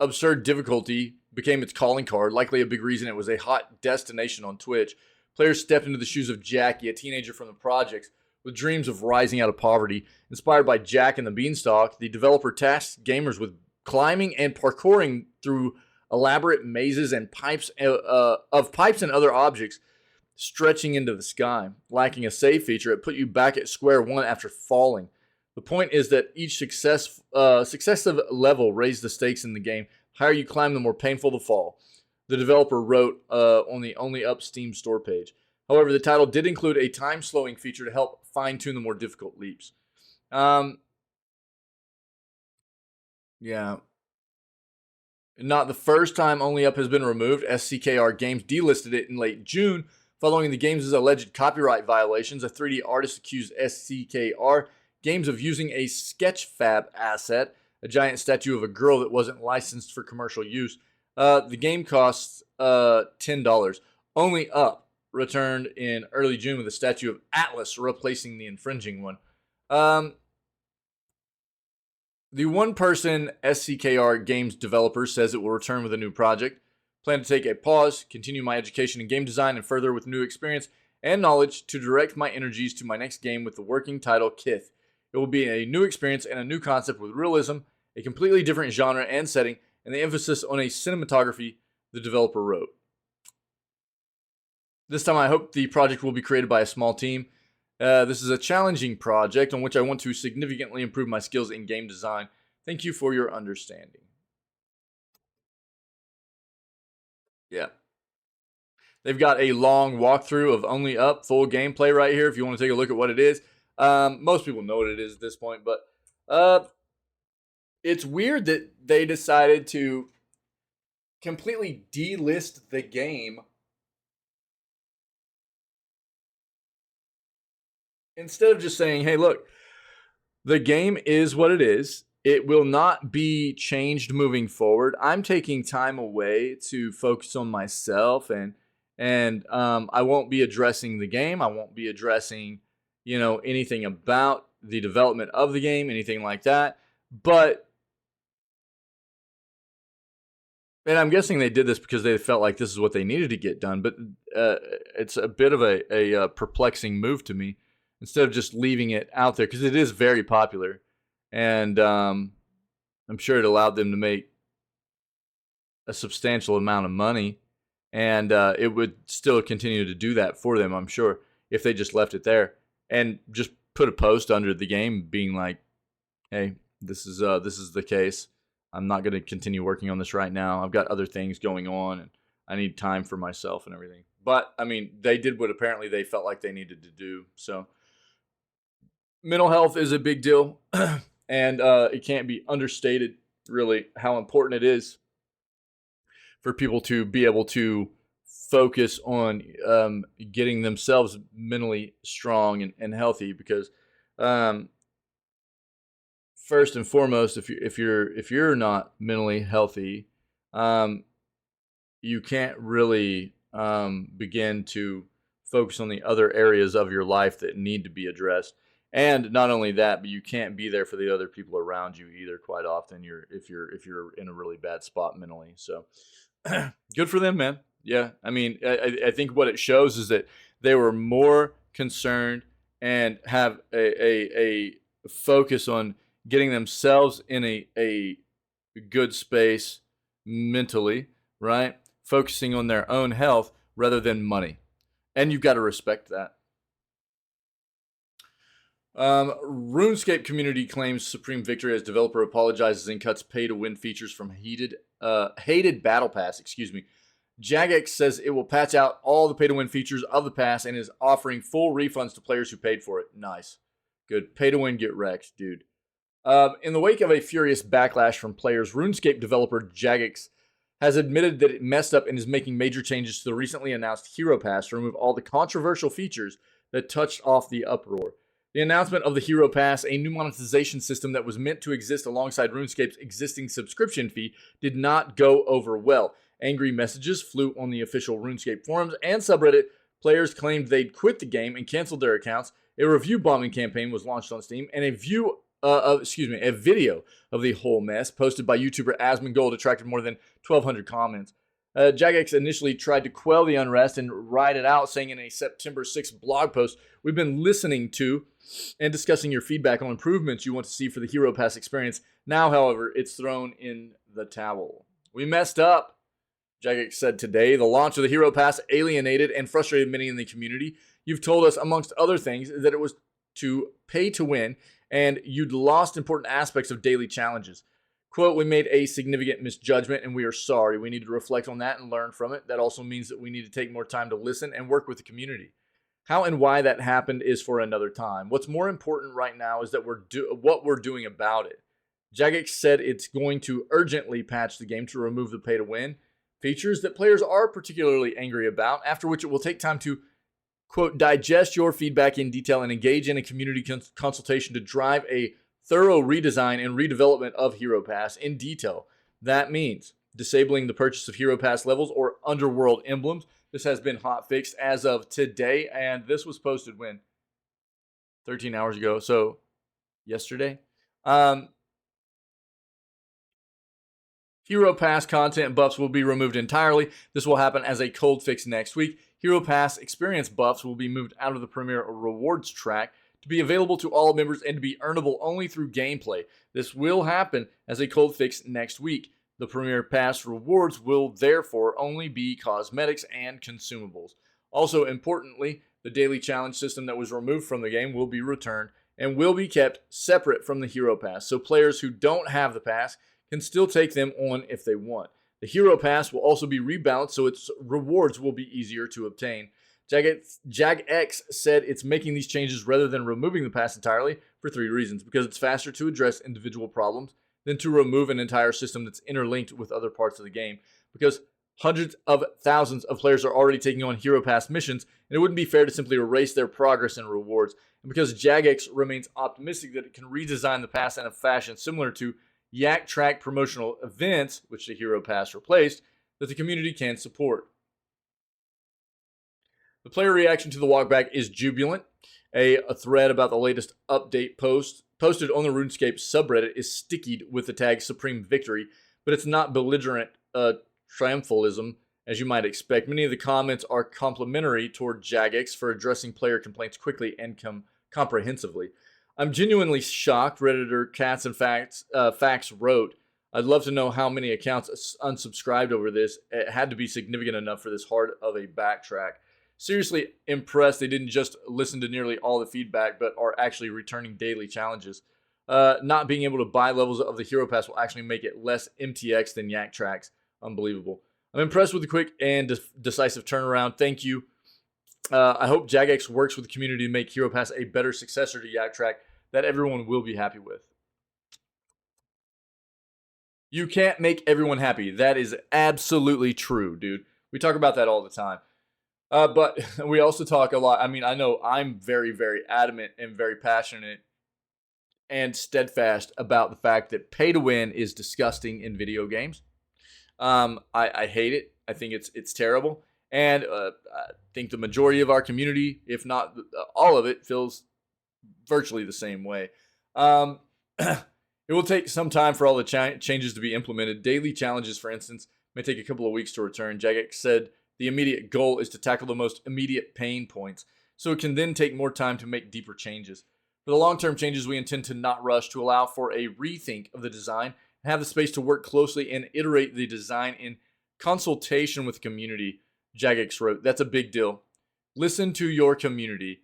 A: absurd difficulty became its calling card, likely a big reason it was a hot destination on Twitch. Players stepped into the shoes of Jackie, a teenager from the projects, with dreams of rising out of poverty. Inspired by Jack and the Beanstalk, the developer tasked gamers with climbing and parkouring through elaborate mazes and pipes and other objects stretching into the sky. Lacking a save feature, it put you back at square one after falling. The point is that each successive level raised the stakes in the game. The higher you climb, the more painful the fall. The developer wrote on the Only Up Steam store page. However, the title did include a time-slowing feature to help fine-tune the more difficult leaps. Yeah. Not the first time Only Up has been removed. SCKR Games delisted it in late June following the game's alleged copyright violations. A 3D artist accused SCKR Games of using a Sketchfab asset, a giant statue of a girl that wasn't licensed for commercial use. The game costs $10. Only Up returned in early June with a statue of Atlas replacing the infringing one. The one-person SCKR Games developer says it will return with a new project. Plan to take a pause, continue my education in game design, and further with new experience and knowledge to direct my energies to my next game with the working title Kith. It will be a new experience and a new concept with realism, a completely different genre and setting, and the emphasis on a cinematography, the developer wrote. This time I hope the project will be created by a small team. This is a challenging project on which I want to significantly improve my skills in game design. Thank you for your understanding. Yeah. They've got a long walkthrough of Only Up, full gameplay right here if you want to take a look at what it is. Most people know what it is at this point, but it's weird that they decided to completely delist the game instead of just saying, hey, look, the game is what it is. It will not be changed moving forward. I'm taking time away to focus on myself, and I won't be addressing the game. I won't be addressing, anything about the development of the game, anything like that. And I'm guessing they did this because they felt like this is what they needed to get done. But it's a bit of a perplexing move to me. Instead of just leaving it out there, because it is very popular. And I'm sure it allowed them to make a substantial amount of money. And it would still continue to do that for them, I'm sure, if they just left it there. And just put a post under the game being like, hey, this is the case. I'm not going to continue working on this right now. I've got other things going on, and I need time for myself and everything. But, I mean, they did what apparently they felt like they needed to do. So mental health is a big deal, and it can't be understated, really, how important it is for people to be able to focus on getting themselves mentally strong and healthy. Because first and foremost, if you're not mentally healthy, you can't really begin to focus on the other areas of your life that need to be addressed. And not only that, but you can't be there for the other people around you either. Quite often, if you're in a really bad spot mentally. So, good for them, man. Yeah, I mean, I think what it shows is that they were more concerned and have a focus on getting themselves in a good space mentally, right? Focusing on their own health rather than money. And you've got to respect that. RuneScape community claims supreme victory as developer apologizes and cuts pay-to-win features from hated battle pass. Jagex says it will patch out all the pay-to-win features of the pass and is offering full refunds to players who paid for it. Nice. Good. Pay-to-win, get wrecked, dude. In the wake of a furious backlash from players, RuneScape developer Jagex has admitted that it messed up and is making major changes to the recently announced Hero Pass to remove all the controversial features that touched off the uproar. The announcement of the Hero Pass, a new monetization system that was meant to exist alongside RuneScape's existing subscription fee, did not go over well. Angry messages flew on the official RuneScape forums and subreddit. Players claimed they'd quit the game and canceled their accounts. A review bombing campaign was launched on Steam, and a video of the whole mess posted by YouTuber Asmongold attracted more than 1,200 comments. Jagex initially tried to quell the unrest and ride it out, saying in a September 6th blog post, "We've been listening to and discussing your feedback on improvements you want to see for the Hero Pass experience. Now, however, it's thrown in the towel. We messed up," Jagex said today. "The launch of the Hero Pass alienated and frustrated many in the community. You've told us, amongst other things, that it was to pay to win, and you'd lost important aspects of daily challenges. Quote, we made a significant misjudgment and we are sorry. We need to reflect on that and learn from it. That also means that we need to take more time to listen and work with the community. How and why that happened is for another time. What's more important right now is that what we're doing about it." Jagex said it's going to urgently patch the game to remove the pay-to-win features that players are particularly angry about, after which it will take time to, quote, digest your feedback in detail and engage in a community consultation to drive a thorough redesign and redevelopment of Hero Pass in detail. That means disabling the purchase of Hero Pass levels or underworld emblems. This has been hotfixed as of today, and this was posted when? 13 hours ago, so yesterday. Hero Pass content buffs will be removed entirely. This will happen as a cold fix next week. Hero Pass experience buffs will be moved out of the Premier Rewards track to be available to all members and to be earnable only through gameplay. This will happen as a cold fix next week. The Premier Pass rewards will therefore only be cosmetics and consumables. Also, importantly, the daily challenge system that was removed from the game will be returned and will be kept separate from the Hero Pass, so players who don't have the pass can still take them on if they want. The Hero Pass will also be rebalanced so its rewards will be easier to obtain. Jagex said it's making these changes rather than removing the pass entirely for 3 reasons. Because it's faster to address individual problems than to remove an entire system that's interlinked with other parts of the game. Because hundreds of thousands of players are already taking on Hero Pass missions, and it wouldn't be fair to simply erase their progress and rewards. And because Jagex remains optimistic that it can redesign the pass in a fashion similar to Yak Track promotional events, which the Hero Pass replaced, that the community can support. The player reaction to the walkback is jubilant. A thread about the latest update posted on the RuneScape subreddit is stickied with the tag Supreme Victory, but it's not belligerent triumphalism, as you might expect. Many of the comments are complimentary toward Jagex for addressing player complaints quickly and comprehensively. "I'm genuinely shocked," Redditor Cats and Facts wrote. "I'd love to know how many accounts unsubscribed over this. It had to be significant enough for this hard of a backtrack. Seriously impressed they didn't just listen to nearly all the feedback, but are actually returning daily challenges. Not being able to buy levels of the Hero Pass will actually make it less MTX than Yak Tracks. Unbelievable. I'm impressed with the quick and decisive turnaround. Thank you. I hope Jagex works with the community to make Hero Pass a better successor to Yak Track. that everyone will be happy with. You can't make everyone happy. That is absolutely true, dude. We talk about that all the time. But we also talk a lot. I mean, I know I'm very, very adamant and very passionate and steadfast about the fact that pay to win is disgusting in video games. I hate it. I think it's terrible. And I think the majority of our community, if not all of it, feels virtually the same way. It will take some time for all the changes to be implemented. Daily challenges, for instance, may take a couple of weeks to return. Jagex said the immediate goal is to tackle the most immediate pain points, so it can then take more time to make deeper changes. For the long-term changes, we intend to not rush, to allow for a rethink of the design and have the space to work closely and iterate the design in consultation with the community, Jagex wrote. That's a big deal. Listen to your community.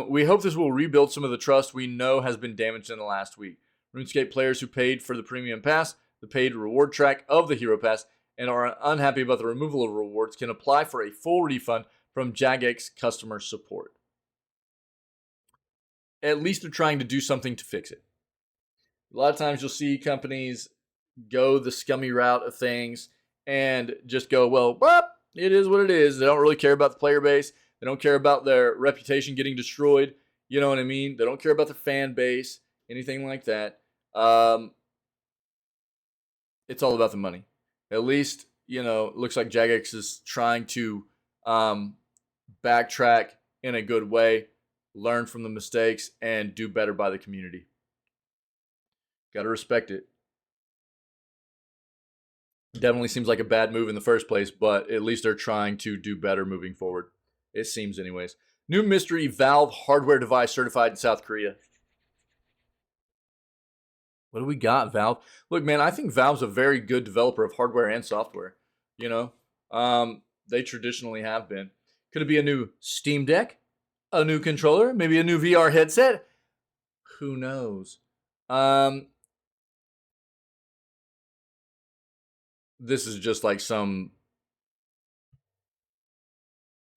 A: We hope this will rebuild some of the trust we know has been damaged in the last week. RuneScape players who paid for the premium pass, the paid reward track of the hero pass, and are unhappy about the removal of rewards can apply for a full refund from Jagex customer support. At least they're trying to do something to fix it. A lot of times you'll see companies go the scummy route of things and just go, well, it is what it is. They don't really care about the player base. They don't care about their reputation getting destroyed. You know what I mean? They don't care about the fan base, anything like that. It's all about the money. At least, it looks like Jagex is trying to backtrack in a good way, learn from the mistakes, and do better by the community. Got to respect it. Definitely seems like a bad move in the first place, but at least they're trying to do better moving forward. It seems anyways. New mystery Valve hardware device certified in South Korea. What do we got, Valve? Look, man, I think Valve's a very good developer of hardware and software. They traditionally have been. Could it be a new Steam Deck? A new controller? Maybe a new VR headset? Who knows? This is just like some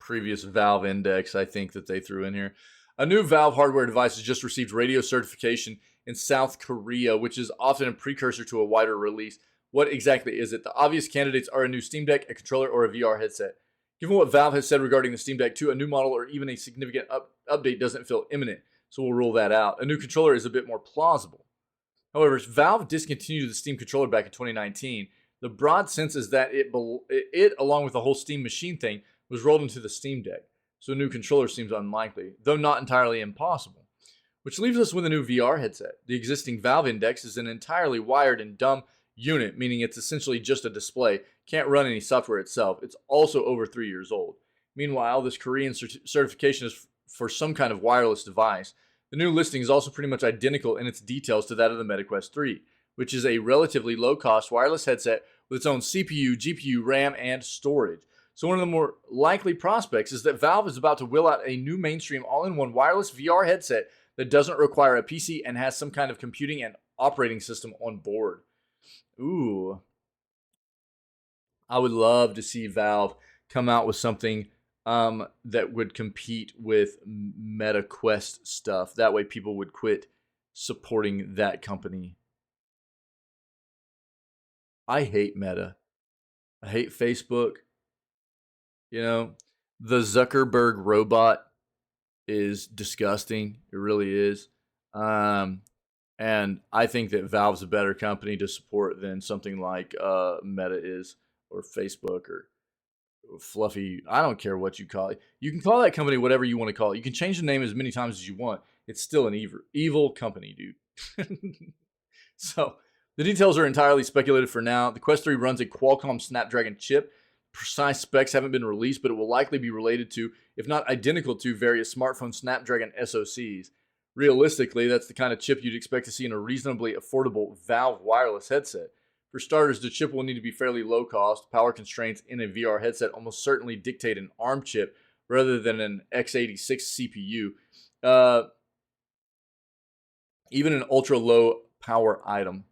A: previous Valve index, I think, that they threw in here. A new Valve hardware device has just received radio certification in South Korea, which is often a precursor to a wider release. What exactly is it? The obvious candidates are a new Steam Deck, a controller, or a VR headset. Given what Valve has said regarding the Steam Deck 2, a new model or even a significant update doesn't feel imminent, so we'll rule that out. A new controller is a bit more plausible. However, Valve discontinued the Steam controller back in 2019. The broad sense is that it, along with the whole Steam machine thing, was rolled into the Steam Deck, so a new controller seems unlikely, though not entirely impossible. Which leaves us with a new VR headset. The existing Valve Index is an entirely wired and dumb unit, meaning it's essentially just a display, can't run any software itself. It's also over 3 years old. Meanwhile, this Korean certification is for some kind of wireless device. The new listing is also pretty much identical in its details to that of the MetaQuest 3, which is a relatively low-cost wireless headset with its own CPU, GPU, RAM, and storage. So one of the more likely prospects is that Valve is about to will out a new mainstream all-in-one wireless VR headset that doesn't require a PC and has some kind of computing and operating system on board. Ooh. I would love to see Valve come out with something that would compete with MetaQuest stuff. That way people would quit supporting that company. I hate Meta. I hate Facebook. The Zuckerberg robot is disgusting. It really is. And I think that Valve's a better company to support than something like Meta is, or Facebook, or Fluffy. I don't care what you call it. You can call that company whatever you want to call it. You can change the name as many times as you want. It's still an evil company, dude. So, the details are entirely speculative for now. The Quest 3 runs a Qualcomm Snapdragon chip. Precise specs haven't been released, but it will likely be related to, if not identical to, various smartphone Snapdragon SoCs. Realistically, that's the kind of chip you'd expect to see in a reasonably affordable Valve wireless headset. For starters, the chip will need to be fairly low cost. Power constraints in a VR headset almost certainly dictate an ARM chip rather than an x86 CPU. Even an ultra low power item.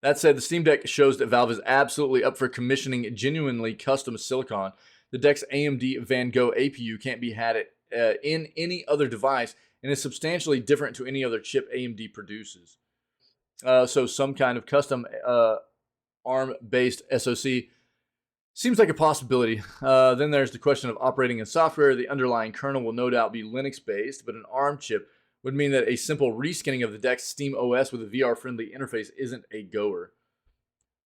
A: That said, the Steam Deck shows that Valve is absolutely up for commissioning genuinely custom silicon. The Deck's AMD Van Gogh APU can't be had in any other device and is substantially different to any other chip AMD produces. So some kind of custom ARM-based SoC seems like a possibility. Then there's the question of operating in software. The underlying kernel will no doubt be Linux-based, but an ARM chip would mean that a simple reskinning of the DeX Steam OS with a VR-friendly interface isn't a goer.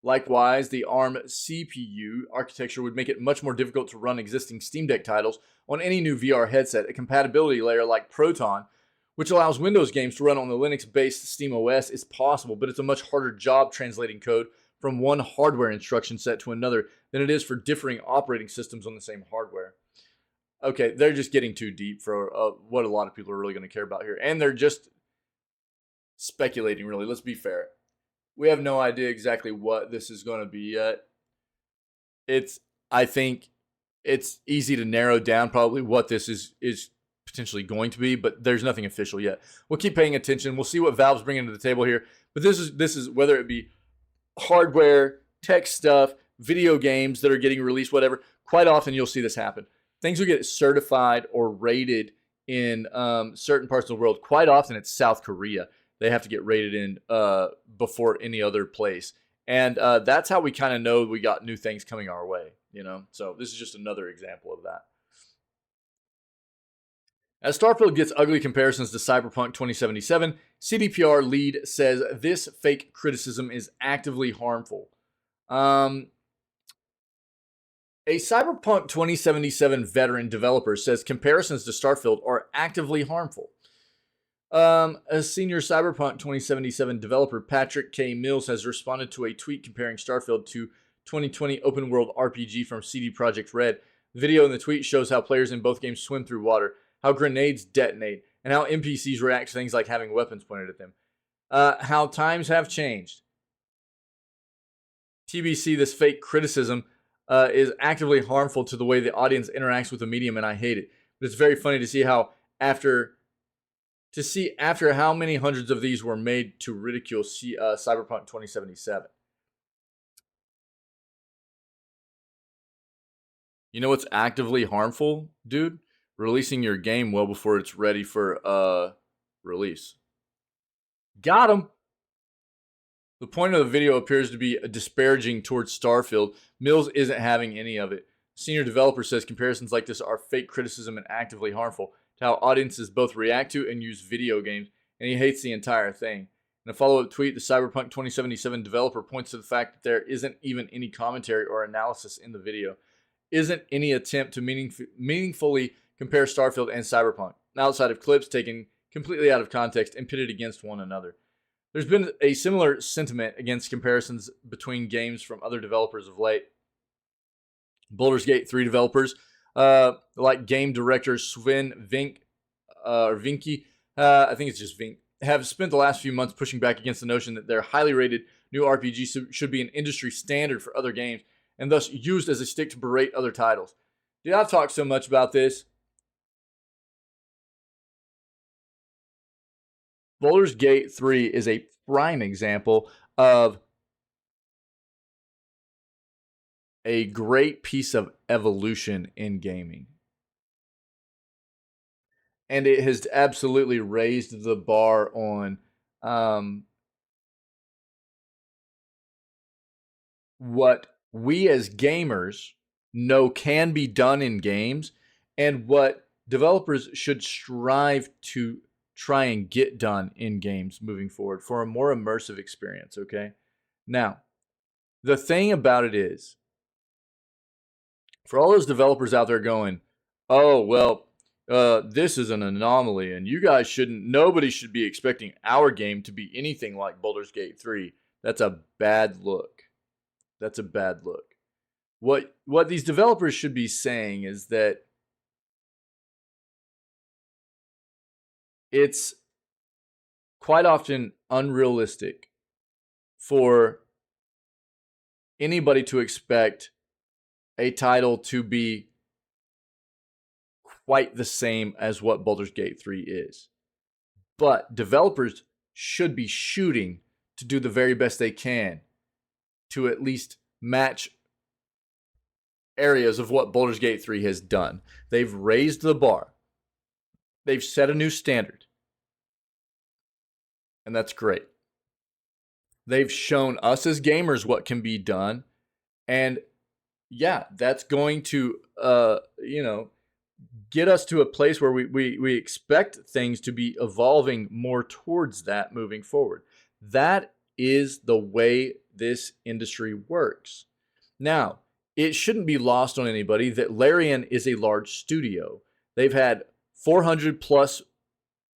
A: Likewise, the ARM CPU architecture would make it much more difficult to run existing Steam Deck titles on any new VR headset. A compatibility layer like Proton, which allows Windows games to run on the Linux-based Steam OS, is possible, but it's a much harder job translating code from one hardware instruction set to another than it is for differing operating systems on the same hardware. Okay, they're just getting too deep for what a lot of people are really going to care about here. And they're just speculating, really. Let's be fair. We have no idea exactly what this is going to be yet. I think it's easy to narrow down probably what this is potentially going to be, but there's nothing official yet. We'll keep paying attention. We'll see what Valve's bringing to the table here. But this is whether it be hardware, tech stuff, video games that are getting released, whatever. Quite often you'll see this happen. Things will get certified or rated in certain parts of the world. Quite often it's South Korea. They have to get rated in before any other place. And that's how we kind of know we got new things coming our way, you know? So this is just another example of that. As Starfield gets ugly comparisons to Cyberpunk 2077, CDPR lead says this fake criticism is actively harmful. A Cyberpunk 2077 veteran developer says comparisons to Starfield are actively harmful. A senior Cyberpunk 2077 developer, Patrick K. Mills, has responded to a tweet comparing Starfield to 2020 open world RPG from CD Projekt Red. The video in the tweet shows how players in both games swim through water, how grenades detonate, and how NPCs react to things like having weapons pointed at them. How times have changed. TBC, this fake criticism is actively harmful to the way the audience interacts with the medium, and I hate it. But it's very funny to see how after how many hundreds of these were made to ridicule Cyberpunk 2077. You know what's actively harmful, dude? Releasing your game well before it's ready for release. Got him. The point of the video appears to be disparaging towards Starfield. Mills isn't having any of it. Senior developer says comparisons like this are fake criticism and actively harmful to how audiences both react to and use video games, and he hates the entire thing. In a follow-up tweet, the Cyberpunk 2077 developer points to the fact that there isn't even any commentary or analysis in the video. Isn't any attempt to meaningfully compare Starfield and Cyberpunk, outside of clips taken completely out of context and pitted against one another. There's been a similar sentiment against comparisons between games from other developers of late. Baldur's Gate 3 developers, like game director Sven Vink, or Vinky, I think it's just Vink, have spent the last few months pushing back against the notion that their highly rated new RPG should be an industry standard for other games, and thus used as a stick to berate other titles. Dude, I've talked so much about this. Baldur's Gate 3 is a prime example of a great piece of evolution in gaming. And it has absolutely raised the bar on what we as gamers know can be done in games and what developers should strive to try and get done in games moving forward for a more immersive experience, okay? Now, the thing about it is, for all those developers out there going, oh, well, this is an anomaly and you guys nobody should be expecting our game to be anything like Baldur's Gate 3. That's a bad look. That's a bad look. What these developers should be saying is that it's quite often unrealistic for anybody to expect a title to be quite the same as what Baldur's Gate 3 is. But developers should be shooting to do the very best they can to at least match areas of what Baldur's Gate 3 has done. They've raised the bar. they've set a new standard. And that's great. They've shown us as gamers what can be done. And yeah, that's going to, get us to a place where we expect things to be evolving more towards that moving forward. That is the way this industry works. Now, it shouldn't be lost on anybody that Larian is a large studio. They've had 400 plus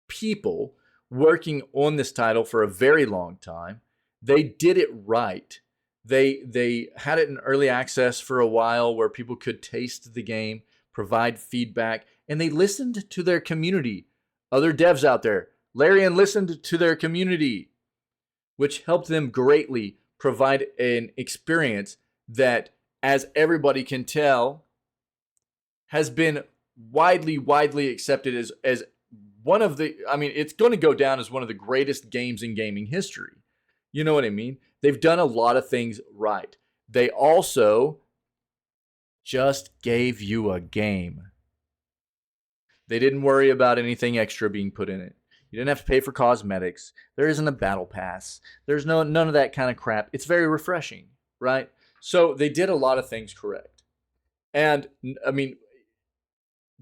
A: people working on this title for a very long time. They did it right. They had it in early access for a while where people could taste the game, provide feedback, and they listened to their community. Other devs out there, Larian listened to their community, which helped them greatly provide an experience that, as everybody can tell, has been widely accepted as one of the, it's going to go down as one of the greatest games in gaming history. You know what I mean? They've done a lot of things right. They also just gave you a game. They didn't worry about anything extra being put in it. You didn't have to pay for cosmetics. There isn't a battle pass. There's none of that kind of crap. It's very refreshing, right? So they did a lot of things correct. And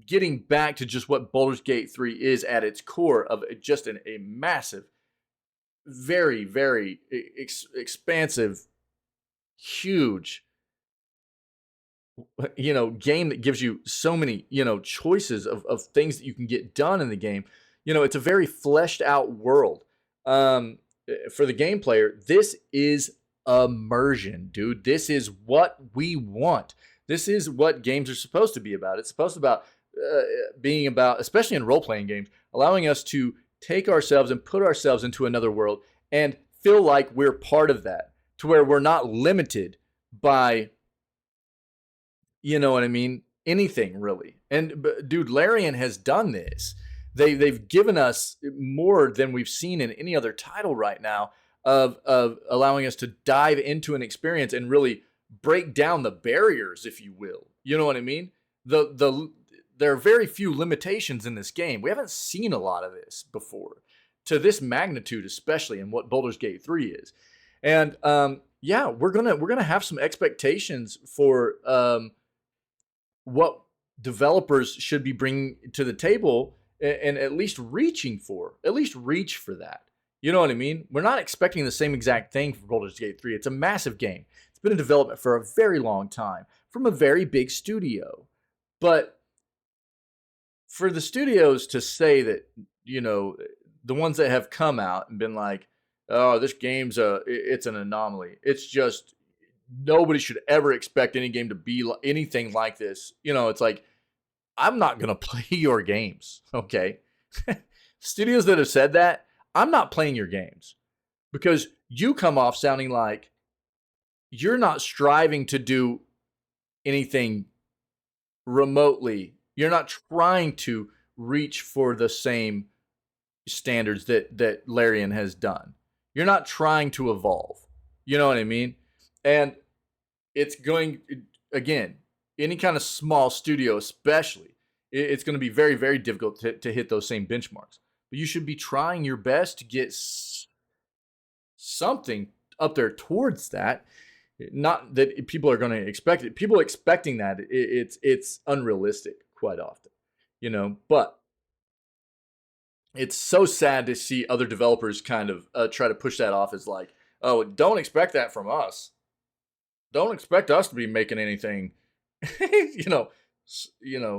A: getting back to just what Baldur's Gate 3 is at its core of just a massive, very, very expansive, huge, game that gives you so many, choices of things that you can get done in the game. It's a very fleshed out world. For the game player, this is immersion, dude. This is what we want. This is what games are supposed to be about. It's supposed to being about, especially in role-playing games, allowing us to take ourselves and put ourselves into another world and feel like we're part of that, to where we're not limited by, anything really. And dude, Larian has done this. They've given us more than we've seen in any other title right now of allowing us to dive into an experience and really break down the barriers, if you will. You know what I mean? There are very few limitations in this game. We haven't seen a lot of this before, to this magnitude, especially in what Baldur's Gate 3 is. And we're gonna have some expectations for what developers should be bringing to the table, and at least reach for that. You know what I mean? We're not expecting the same exact thing for Baldur's Gate 3. It's a massive game. It's been in development for a very long time from a very big studio. But for the studios to say that, the ones that have come out and been like, oh, this game's it's an anomaly. It's just, nobody should ever expect any game to be anything like this. It's like, I'm not going to play your games, okay? Studios that have said that, I'm not playing your games, because you come off sounding like you're not striving to do anything remotely. You're not trying to reach for the same standards that Larian has done. You're not trying to evolve. You know what I mean? And it's going, again, any kind of small studio especially, it's going to be very, very difficult to hit those same benchmarks. But you should be trying your best to get something up there towards that. Not that people are going to expect it. People expecting that, it's unrealistic quite often, but it's so sad to see other developers kind of try to push that off as like, oh, don't expect that from us. Don't expect us to be making anything,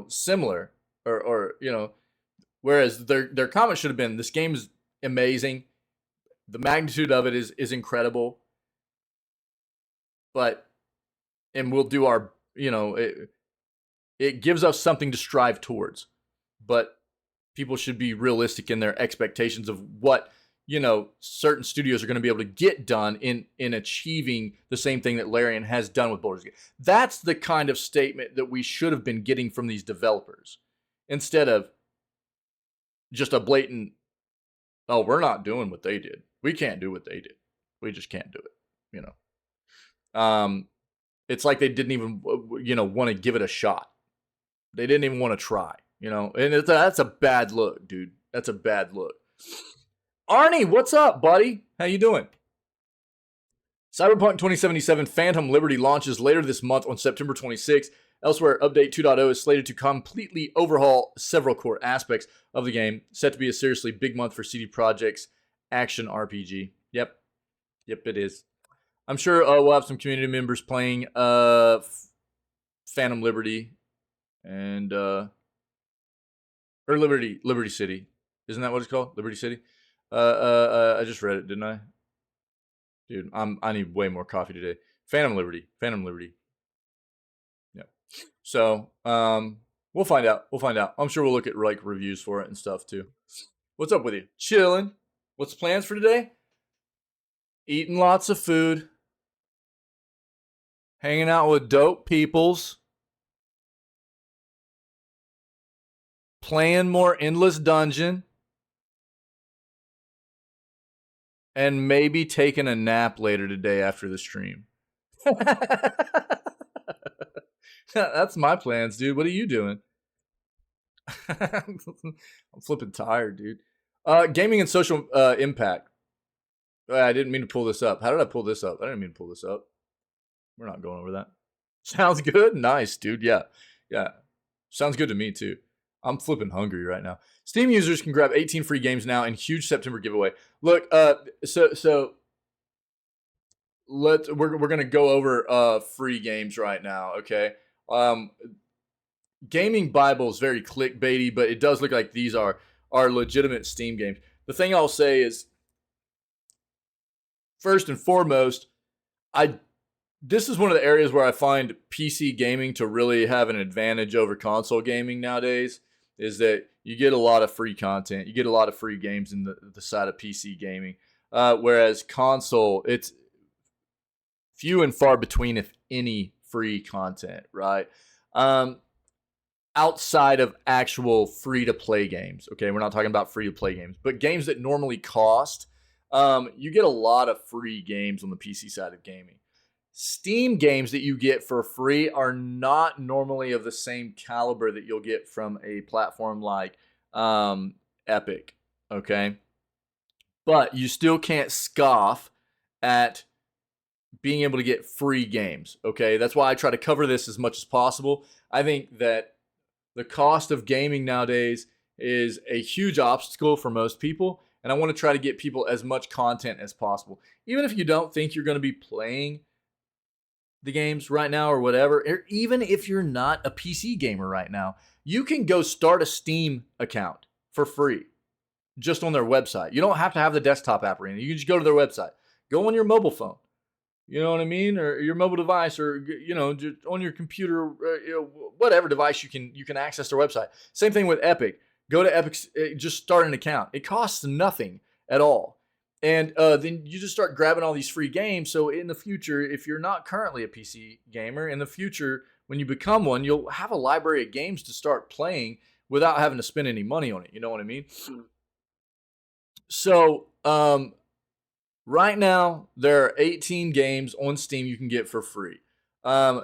A: similar or whereas their comment should have been, this game is amazing. The magnitude of it is incredible, and we'll do our, it gives us something to strive towards, but people should be realistic in their expectations of what, certain studios are going to be able to get done in achieving the same thing that Larian has done with Baldur's Gate. That's the kind of statement that we should have been getting from these developers, instead of just a blatant, oh, we're not doing what they did. We can't do what they did. We just can't do it, It's like they didn't even, want to give it a shot. They didn't even want to try. You know, and that's a bad look, dude. That's a bad look. Arnie, what's up, buddy? How you doing? Cyberpunk 2077 Phantom Liberty launches later this month on September 26th. Elsewhere, Update 2.0 is slated to completely overhaul several core aspects of the game, set to be a seriously big month for CD Projekt's action RPG. Yep, it is. I'm sure we'll have some community members playing Phantom Liberty and or Liberty City. Isn't that what it's called? Liberty City? I just read it, didn't I? Dude, I need way more coffee today. Phantom Liberty. Yeah. So, we'll find out. I'm sure we'll look at like reviews for it and stuff too. What's up with you? Chilling. What's the plans for today? Eating lots of food. Hanging out with dope peoples. Playing more Endless Dungeon. And maybe taking a nap later today after the stream. That's my plans, dude. What are you doing? I'm flipping tired, dude. Gaming and social impact. I didn't mean to pull this up. How did I pull this up? I didn't mean to pull this up. We're not going over that. Sounds good? Nice, dude. Yeah. Sounds good to me, too. I'm flipping hungry right now. Steam users can grab 18 free games now in huge September giveaway. Look, so we're gonna go over free games right now, okay? Gaming Bible is very clickbaity, but it does look like these are legitimate Steam games. The thing I'll say is, first and foremost, this is one of the areas where I find PC gaming to really have an advantage over console gaming nowadays, is that you get a lot of free content. You get a lot of free games in the side of PC gaming. Whereas console, it's few and far between, if any, free content, right? Outside of actual free-to-play games, okay? We're not talking about free-to-play games, but games that normally cost, you get a lot of free games on the PC side of gaming. Steam games that you get for free are not normally of the same caliber that you'll get from a platform like Epic, okay? But you still can't scoff at being able to get free games, okay? That's why I try to cover this as much as possible. I think that the cost of gaming nowadays is a huge obstacle for most people, and I want to try to get people as much content as possible. Even if you don't think you're going to be playing the games right now or whatever, or even if you're not a PC gamer right now, you can go start a Steam account for free just on their website. You don't have to have the desktop app or anything. You can just go to their website. Go on your mobile phone. You know what I mean? Or your mobile device, or, you know, just on your computer, whatever device you can access their website. Same thing with Epic. Go to Epic, just start an account. It costs nothing at all. And then you just start grabbing all these free games. So in the future, if you're not currently a PC gamer, in the future, when you become one, you'll have a library of games to start playing without having to spend any money on it. You know what I mean? So right now, there are 18 games on Steam you can get for free.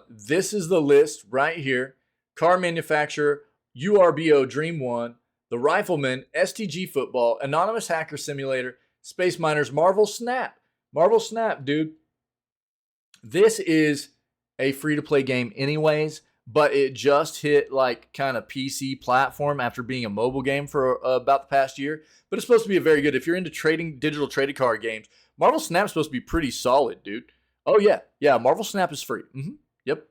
A: This is the list right here. Car Manufacturer, URBO Dream 1, The Rifleman, STG Football, Anonymous Hacker Simulator, Space Miners, Marvel Snap. Marvel Snap, dude. This is a free-to-play game anyways, but it just hit like kind of PC platform after being a mobile game for about the past year. But it's supposed to be a very good, if you're into trading, digital trading card games, Marvel Snap's supposed to be pretty solid, dude. Oh, yeah, Marvel Snap is free. Yep.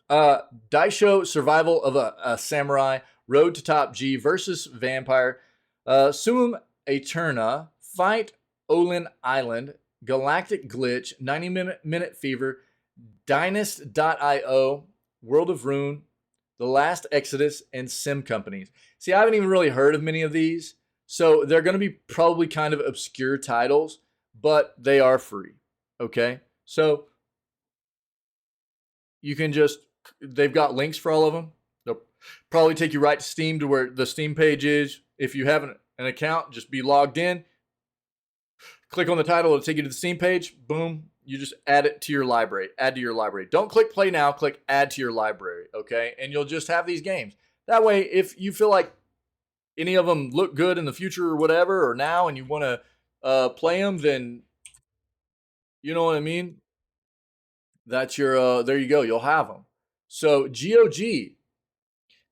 A: Daisho Survival of a Samurai, Road to Top G versus Vampire, Sumum Eterna, Fight Olin Island, Galactic Glitch, 90-Minute Fever, Dynast.io, World of Rune, The Last Exodus, and Sim Companies. See, I haven't even really heard of many of these, so they're going to be probably kind of obscure titles, but they are free, okay? So you can just, they've got links for all of them. They'll probably take you right to Steam, to where the Steam page is. If you have an account, just be logged in. Click on the title, it'll take you to the Steam page. Boom, you just add it to your library. Add to your library. Don't click play now. Click add to your library. Okay, and you'll just have these games. That way, if you feel like any of them look good in the future or whatever, or now, and you want to play them, then you know what I mean. That's your there you go. You'll have them. So GOG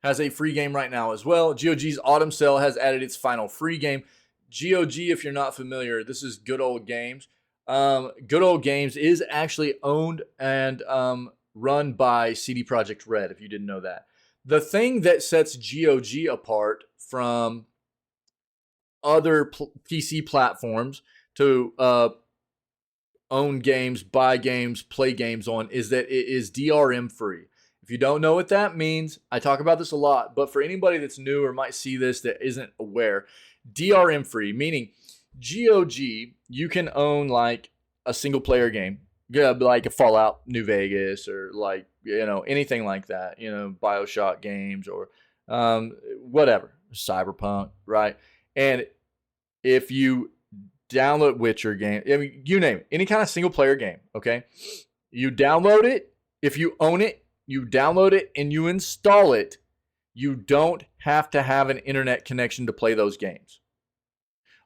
A: has a free game right now as well. GOG's Autumn Sale has added its final free game. GOG, if you're not familiar, this is Good Old Games. Good Old Games is actually owned and run by CD Projekt Red, if you didn't know that. The thing that sets GOG apart from other PC platforms to own games, buy games, play games on is that it is DRM free. If you don't know what that means, I talk about this a lot, but for anybody that's new or might see this that isn't aware, DRM free, meaning GOG, you can own like a single player game, like a Fallout New Vegas or like, anything like that, BioShock games or whatever, Cyberpunk, right? And if you download Witcher game, I mean, you name it, any kind of single player game, okay? You download it, if you own it, you download it and you install it, you don't have to have an internet connection to play those games.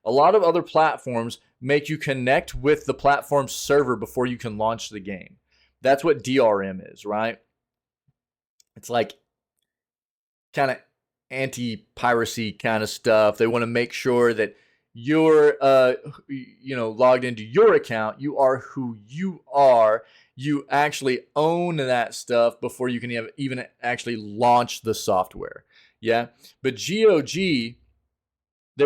A: A lot of other platforms make you connect with the platform server before you can launch the game. That's what DRM is, right? It's like kind of anti-piracy kind of stuff. They want to make sure that you're logged into your account. You are who you are. You actually own that stuff before you can even actually launch the software. Yeah. But GOG, they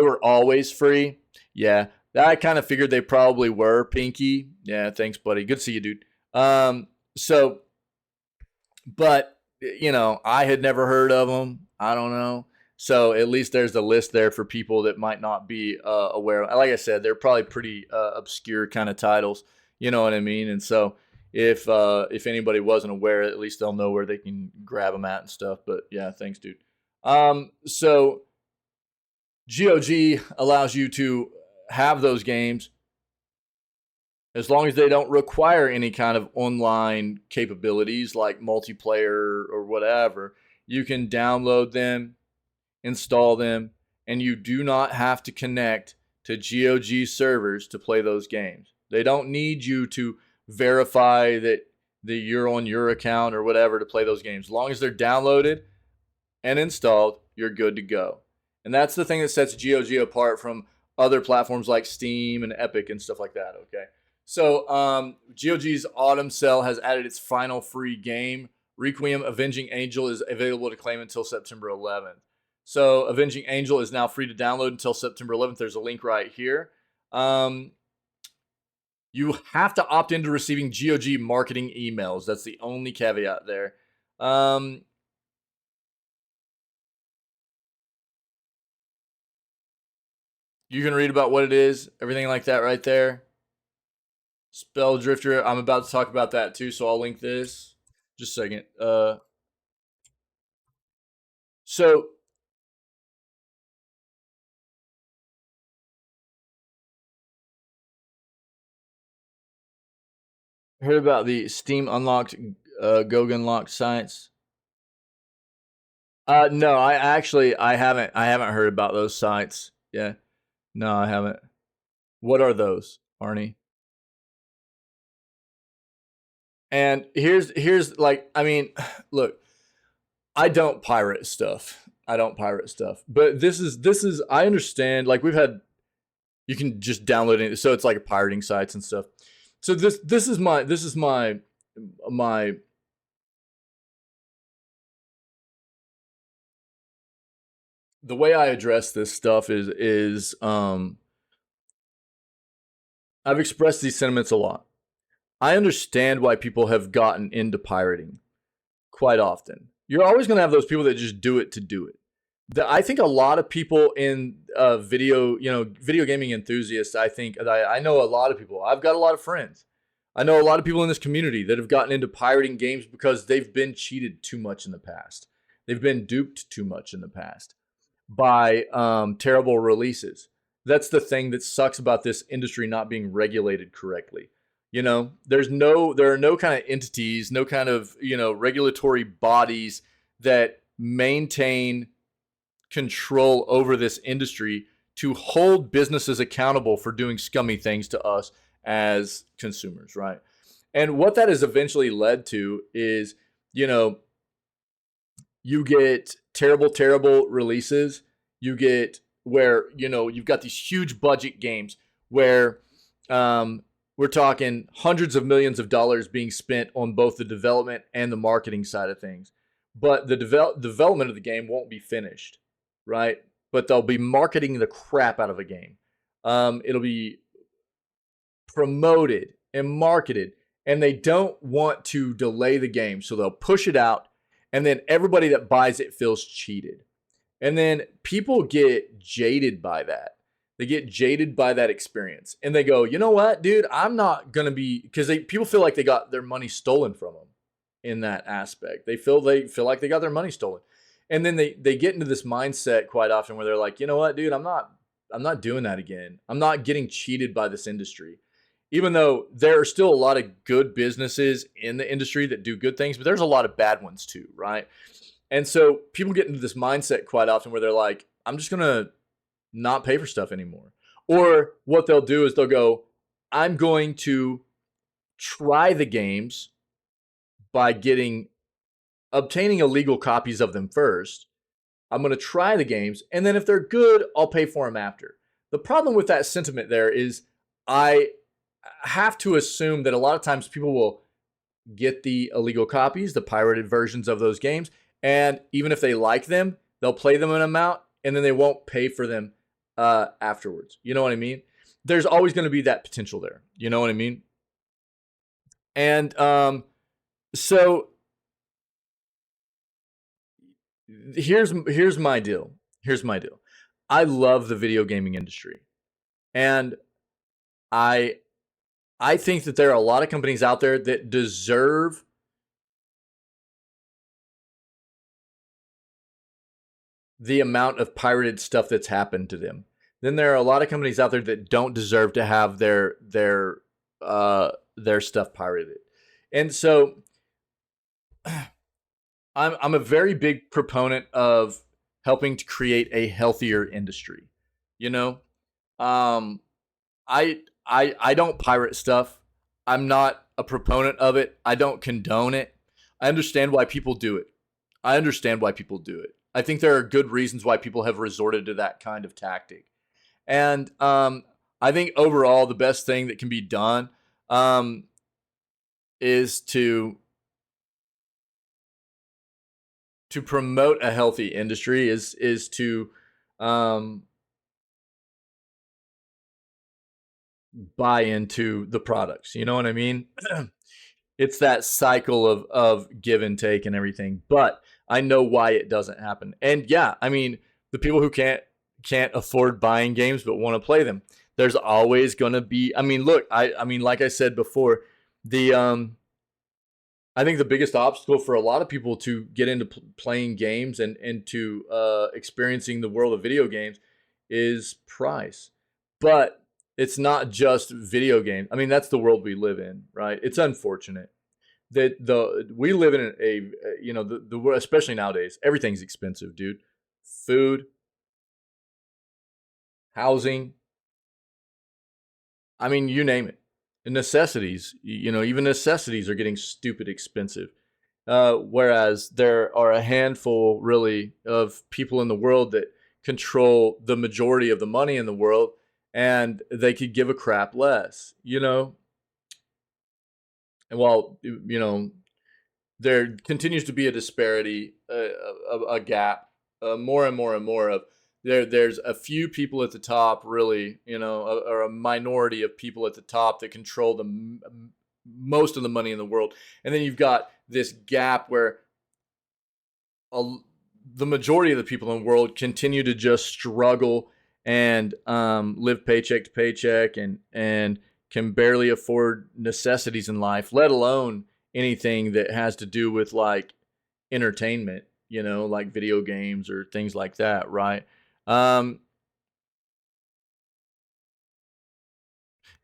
A: were always free. Yeah. I kind of figured they probably were, Pinky. Yeah. Thanks, buddy. Good to see you, dude. But I had never heard of them. I don't know. So at least there's the list there for people that might not be aware. Like I said, they're probably pretty obscure kind of titles. You know what I mean? And so if anybody wasn't aware, at least they'll know where they can grab them at and stuff. But yeah, thanks, dude. So GOG allows you to have those games as long as they don't require any kind of online capabilities like multiplayer or whatever. You can download them, install them, and you do not have to connect to GOG servers to play those games. They don't need you to verify that you're on your account or whatever to play those games. As long as they're downloaded and installed, you're good to go. And that's the thing that sets GOG apart from other platforms like Steam and Epic and stuff like that, okay? So GOG's Autumn Sale has added its final free game. Requiem Avenging Angel is available to claim until September 11th. So Avenging Angel is now free to download until September 11th. There's a link right here. You have to opt into receiving GOG marketing emails. That's the only caveat there. You can read about what it is, everything like that right there. Spell Drifter, I'm about to talk about that too, so I'll link this. Just a second. So heard about the Steam Unlocked, GOG Unlocked sites? No, I haven't heard about those sites. Yeah, no, I haven't. What are those, Arnie? And here's like, I mean, look, I don't pirate stuff. But this is I understand. Like you can just download it, so it's like pirating sites and stuff. So this is my the way I address this stuff is I've expressed these sentiments a lot. I understand why people have gotten into pirating quite often. You're always going to have those people that just do it to do it. I think a lot of people in video gaming enthusiasts, I know a lot of people. I've got a lot of friends. I know a lot of people in this community that have gotten into pirating games because they've been cheated too much in the past. They've been duped too much in the past by terrible releases. That's the thing that sucks about this industry not being regulated correctly. You know, there are no kind of entities, no kind of, you know, regulatory bodies that maintain control over this industry to hold businesses accountable for doing scummy things to us as consumers, right? And what that has eventually led to is, you know, you get terrible releases. You get where, you know, you've got these huge budget games where we're talking hundreds of millions of dollars being spent on both the development and the marketing side of things. But the development of the game won't be finished, right? But they'll be marketing the crap out of a game. It'll be promoted and marketed, and they don't want to delay the game, so they'll push it out, and then everybody that buys it feels cheated. And then people get jaded by that. They get jaded by that experience, and they go, you know what, dude, I'm not gonna be, because people feel like they got their money stolen from them in that aspect. They feel like they got their money stolen, and then they get into this mindset quite often where they're like, you know what, dude, I'm not doing that again. I'm not getting cheated by this industry. Even though there are still a lot of good businesses in the industry that do good things, but there's a lot of bad ones too, right? And so people get into this mindset quite often where they're like, I'm just going to not pay for stuff anymore. Or what they'll do is they'll go, I'm going to try the games by obtaining illegal copies of them first. I'm going to try the games, and then if they're good, I'll pay for them after. The problem with that sentiment there is I have to assume that a lot of times people will get the illegal copies, the pirated versions of those games, and even if they like them, they'll play them an amount, and then they won't pay for them afterwards. You know what I mean? There's always going to be that potential there. You know what I mean? And so here's my deal. Here's my deal. I love the video gaming industry, and I think that there are a lot of companies out there that deserve the amount of pirated stuff that's happened to them. Then there are a lot of companies out there that don't deserve to have their stuff pirated. And so I'm a very big proponent of helping to create a healthier industry. You know, I don't pirate stuff. I'm not a proponent of it. I don't condone it. I understand why people do it. I think there are good reasons why people have resorted to that kind of tactic. And I think overall the best thing that can be done is to promote a healthy industry, is to buy into the products. You know what I mean? It's that cycle of give and take and everything. But I know why it doesn't happen. And yeah, I mean, the people who can't afford buying games but want to play them, there's always going to be, I mean, look, I mean, like I said before, I think the biggest obstacle for a lot of people to get into playing games and to experiencing the world of video games is price. But it's not just video games. I mean, that's the world we live in, right? It's unfortunate that we live in the world, especially nowadays, everything's expensive, dude. Food, housing, I mean, you name it. Necessities, even necessities are getting stupid expensive. Whereas there are a handful, really, of people in the world that control the majority of the money in the world, and they could give a crap less, And while, there continues to be a disparity, a gap, more and more and more of there's a few people at the top, really, or a minority of people at the top that control most of the money in the world. And then you've got this gap where the majority of the people in the world continue to just struggle and live paycheck to paycheck and can barely afford necessities in life, let alone anything that has to do with like entertainment, like video games or things like that, right?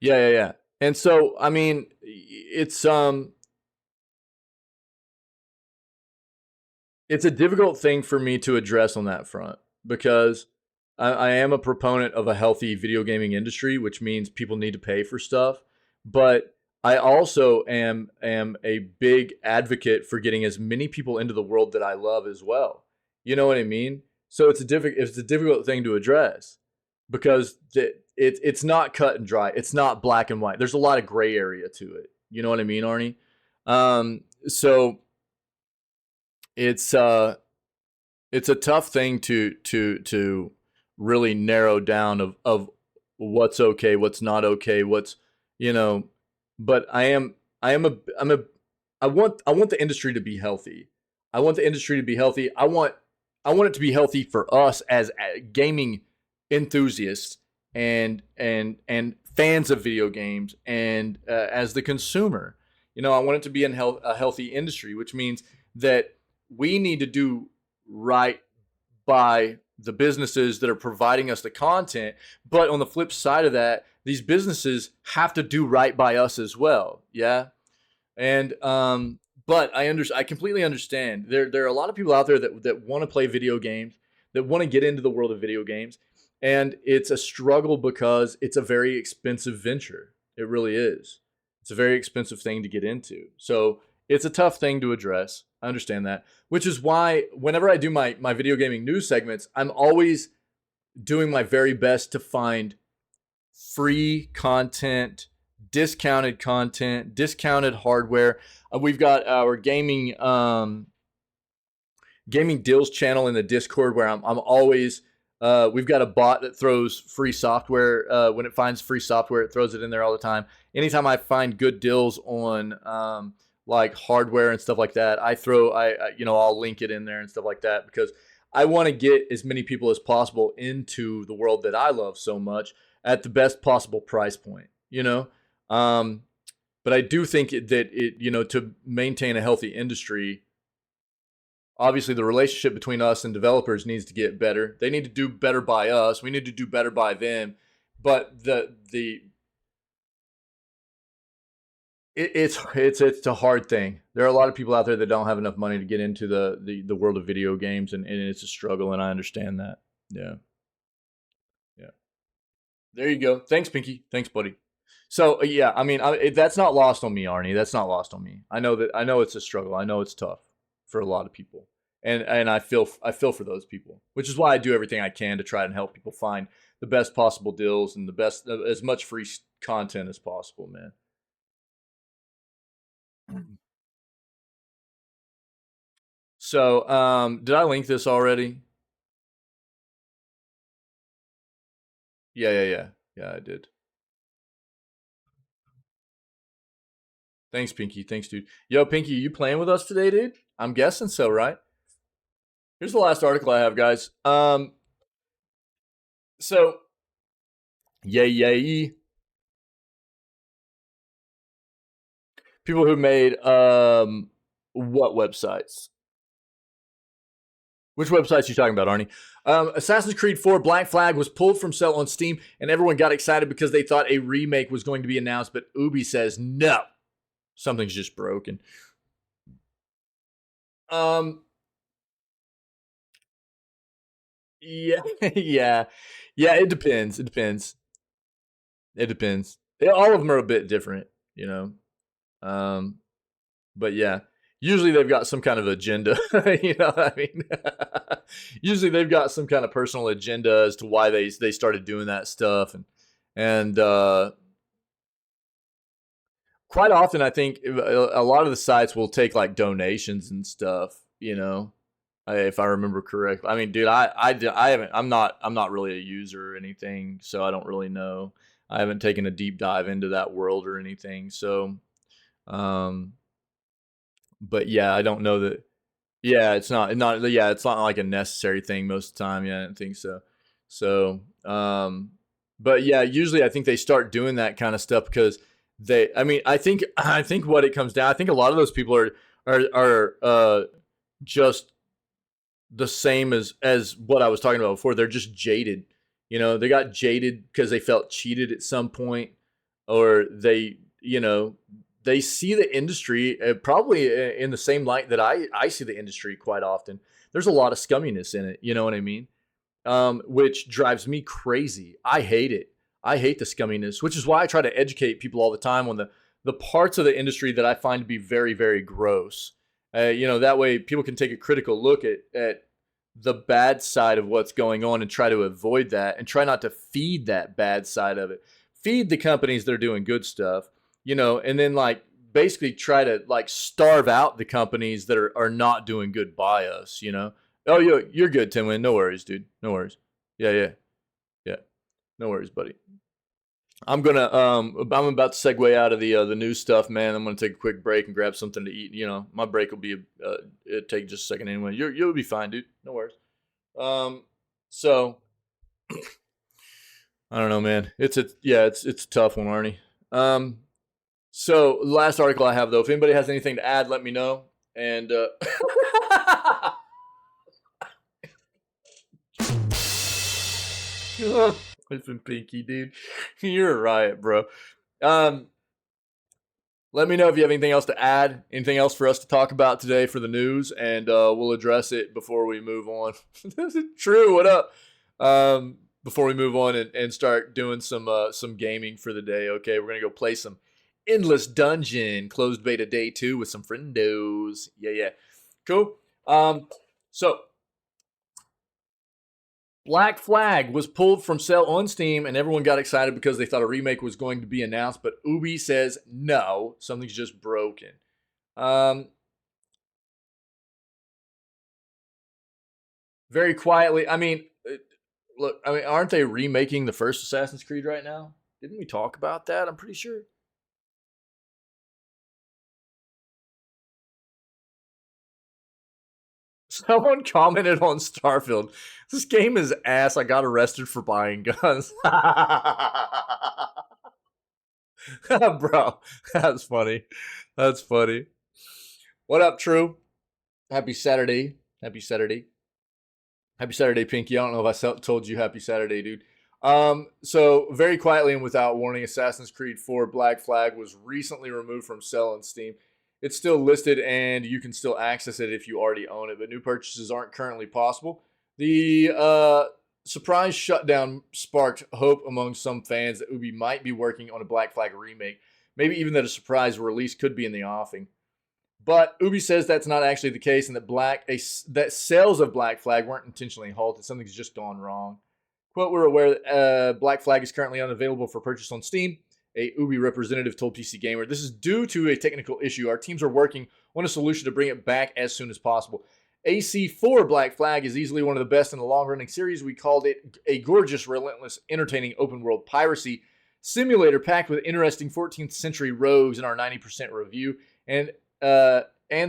A: Yeah. And so, I mean, it's a difficult thing for me to address on that front because I am a proponent of a healthy video gaming industry, which means people need to pay for stuff. But I also am a big advocate for getting as many people into the world that I love as well. You know what I mean? So it's a difficult thing to address because it's not cut and dry. It's not black and white. There's a lot of gray area to it. You know what I mean, Arnie? So it's a tough thing to really narrow down of what's okay, what's not okay, what's, you know, but I want the industry to be healthy. I want the industry to be healthy. I want it to be healthy for us as gaming enthusiasts and fans of video games and as the consumer. You know, I want it to be a healthy industry, which means that we need to do right by the businesses that are providing us the content. But on the flip side of that, these businesses have to do right by us as well. Yeah. And, but I completely understand. There are a lot of people out there that want to play video games, that want to get into the world of video games. And it's a struggle because it's a very expensive venture. It really is. It's a very expensive thing to get into. So it's a tough thing to address. I understand that, which is why whenever I do my video gaming news segments, I'm always doing my very best to find free content, discounted hardware. We've got our gaming deals channel in the Discord where I'm always we've got a bot that throws free software. When it finds free software, it throws it in there all the time. Anytime I find good deals on like hardware and stuff like that, I'll link it in there and stuff like that because I want to get as many people as possible into the world that I love so much at the best possible price point, you know? But I do think that to maintain a healthy industry, obviously the relationship between us and developers needs to get better. They need to do better by us. We need to do better by them. But it's a hard thing. There are a lot of people out there that don't have enough money to get into the world of video games, and it's a struggle, and I understand that. Yeah. There you go. Thanks, Pinky. Thanks, buddy. So yeah, I mean, that's not lost on me, Arnie. That's not lost on me. I know it's a struggle. I know it's tough for a lot of people, and I feel for those people, which is why I do everything I can to try and help people find the best possible deals and the best as much free content as possible, man. So, did I link this already? Yeah, I did. Thanks, Pinky. Thanks, dude. Yo, Pinky, you playing with us today, dude? I'm guessing so, right? Here's the last article I have, guys. So, yay. People who made what websites? Which websites are you talking about, Arnie? Assassin's Creed 4 Black Flag was pulled from sale on Steam, and everyone got excited because they thought a remake was going to be announced, but Ubi says no. Something's just broken. Yeah, yeah. It depends. All of them are a bit different, you know. But yeah. Usually they've got some kind of agenda, you know what I mean? Usually they've got some kind of personal agenda as to why they started doing that stuff, and quite often I think a lot of the sites will take like donations and stuff, you know, if I remember correctly. I mean, dude, I haven't. I'm not really a user or anything, so I don't really know. I haven't taken a deep dive into that world or anything, so. But yeah, I don't know that. Yeah, it's not like a necessary thing most of the time. Yeah, I didn't think so. So, but yeah, usually I think they start doing that kind of stuff because I think what it comes down, I think a lot of those people are just the same as what I was talking about before. They're just jaded. You know, they got jaded because they felt cheated at some point. or they, they see the industry probably in the same light that I see the industry quite often. There's a lot of scumminess in it. You know what I mean? Which drives me crazy. I hate it. I hate the scumminess, which is why I try to educate people all the time on the parts of the industry that I find to be very, very gross. That way people can take a critical look at the bad side of what's going on and try to avoid that and try not to feed that bad side of it. Feed the companies that are doing good stuff, and then like basically try to like starve out the companies that are not doing good by us, Oh, you're good, Timlin. No worries, dude. No worries. Yeah. No worries, buddy. I'm about to segue out of the new stuff, man. I'm gonna take a quick break and grab something to eat. My break will be it'll take just a second anyway. You'll be fine, dude. No worries. So I don't know, man. It's a tough one, Arnie. So last article I have though, if anybody has anything to add, let me know. And listen, Pinky, dude, you're a riot, bro. Let me know if you have anything else to add, anything else for us to talk about today for the news, and we'll address it before we move on. True, what up? Before we move on and start doing some gaming for the day, okay? We're gonna go play some Endless Dungeon closed beta day 2 with some friendos. Yeah, cool. So Black Flag was pulled from sale on Steam, and everyone got excited because they thought a remake was going to be announced, but Ubi says no, something's just broken. Very quietly, aren't they remaking the first Assassin's Creed right now? Didn't we talk about that? I'm pretty sure. Someone commented on Starfield, this game is ass. I got arrested for buying guns. Bro, that's funny. That's funny. What up, True? Happy Saturday. Happy Saturday. Happy Saturday, Pinky. I don't know if I told you happy Saturday, dude. So very quietly and without warning, Assassin's Creed 4 Black Flag was recently removed from sale on Steam. It's still listed and you can still access it if you already own it, but new purchases aren't currently possible. The surprise shutdown sparked hope among some fans that Ubi might be working on a Black Flag remake, maybe even that a surprise release could be in the offing. But Ubi says that's not actually the case and that sales of Black Flag weren't intentionally halted. Something's just gone wrong. Quote, we're aware that Black Flag is currently unavailable for purchase on Steam. A Ubi representative told PC Gamer, this is due to a technical issue. Our teams are working on a solution to bring it back as soon as possible. AC4 Black Flag is easily one of the best in the long-running series. We called it a gorgeous, relentless, entertaining open-world piracy simulator packed with interesting 14th century rogues in our 90% review. And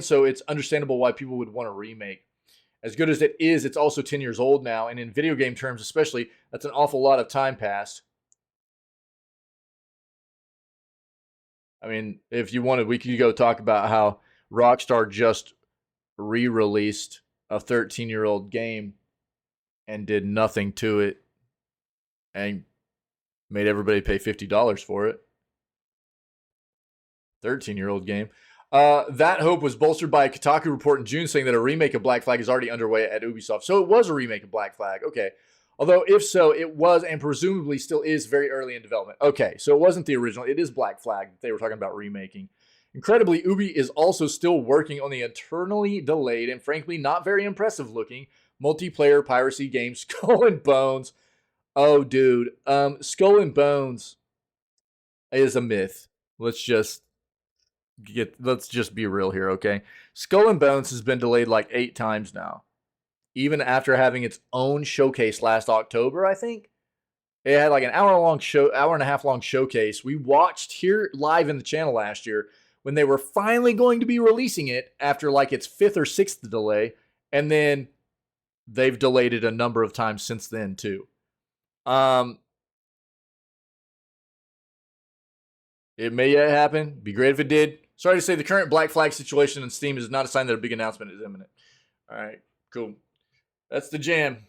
A: so it's understandable why people would want a remake. As good as it is, it's also 10 years old now, and in video game terms especially, that's an awful lot of time passed. I mean, if you wanted, we could go talk about how Rockstar just re-released a 13-year-old game and did nothing to it and made everybody pay $50 for it. 13-year-old game. That hope was bolstered by a Kotaku report in June saying that a remake of Black Flag is already underway at Ubisoft. So it was a remake of Black Flag. Okay. Although, if so, it was and presumably still is very early in development. Okay, so it wasn't the original. It is Black Flag that they were talking about remaking. Incredibly, Ubi is also still working on the eternally delayed and frankly not very impressive looking multiplayer piracy game Skull and Bones. Oh, dude. Skull and Bones is a myth. Let's just be real here, okay? Skull and Bones has been delayed like 8 times now. Even after having its own showcase last October, I think. It had like an hour and a half long showcase. We watched here live in the channel last year when they were finally going to be releasing it after like its 5th or 6th delay. And then they've delayed it a number of times since then too. It may yet happen. Be great if it did. Sorry to say the current Black Flag situation on Steam is not a sign that a big announcement is imminent. All right, cool. That's the jam.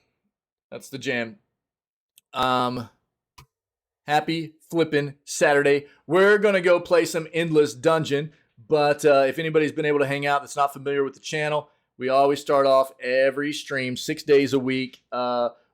A: Happy flippin' Saturday. We're going to go play some Endless Dungeon. But if anybody's been able to hang out that's not familiar with the channel, we always start off every stream 6 days a week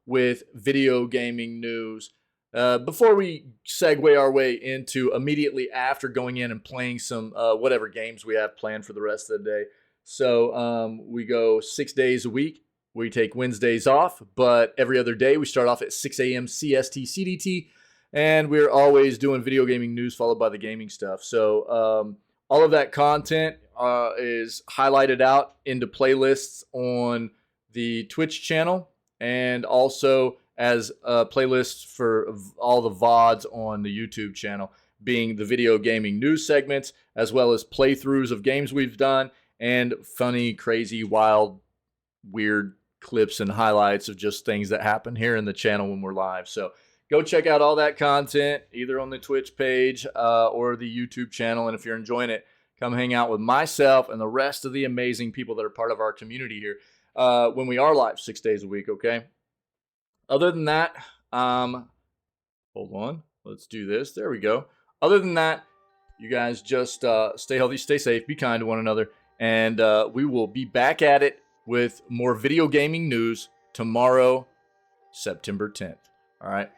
A: with video gaming news. Before we segue our way into immediately after going in and playing some whatever games we have planned for the rest of the day. So we go 6 days a week. We take Wednesdays off, but every other day we start off at 6 a.m. CST CDT, and we're always doing video gaming news followed by the gaming stuff. So all of that content is highlighted out into playlists on the Twitch channel, and also as playlists for all the VODs on the YouTube channel, being the video gaming news segments, as well as playthroughs of games we've done, and funny, crazy, wild, weird clips and highlights of just things that happen here in the channel when we're live. So go check out all that content, either on the Twitch page or the YouTube channel. And if you're enjoying it, come hang out with myself and the rest of the amazing people that are part of our community here when we are live 6 days a week, okay? Other than that, hold on. Let's do this. There we go. Other than that, you guys just stay healthy, stay safe, be kind to one another, and we will be back at it with more video gaming news tomorrow, September 10th. All right.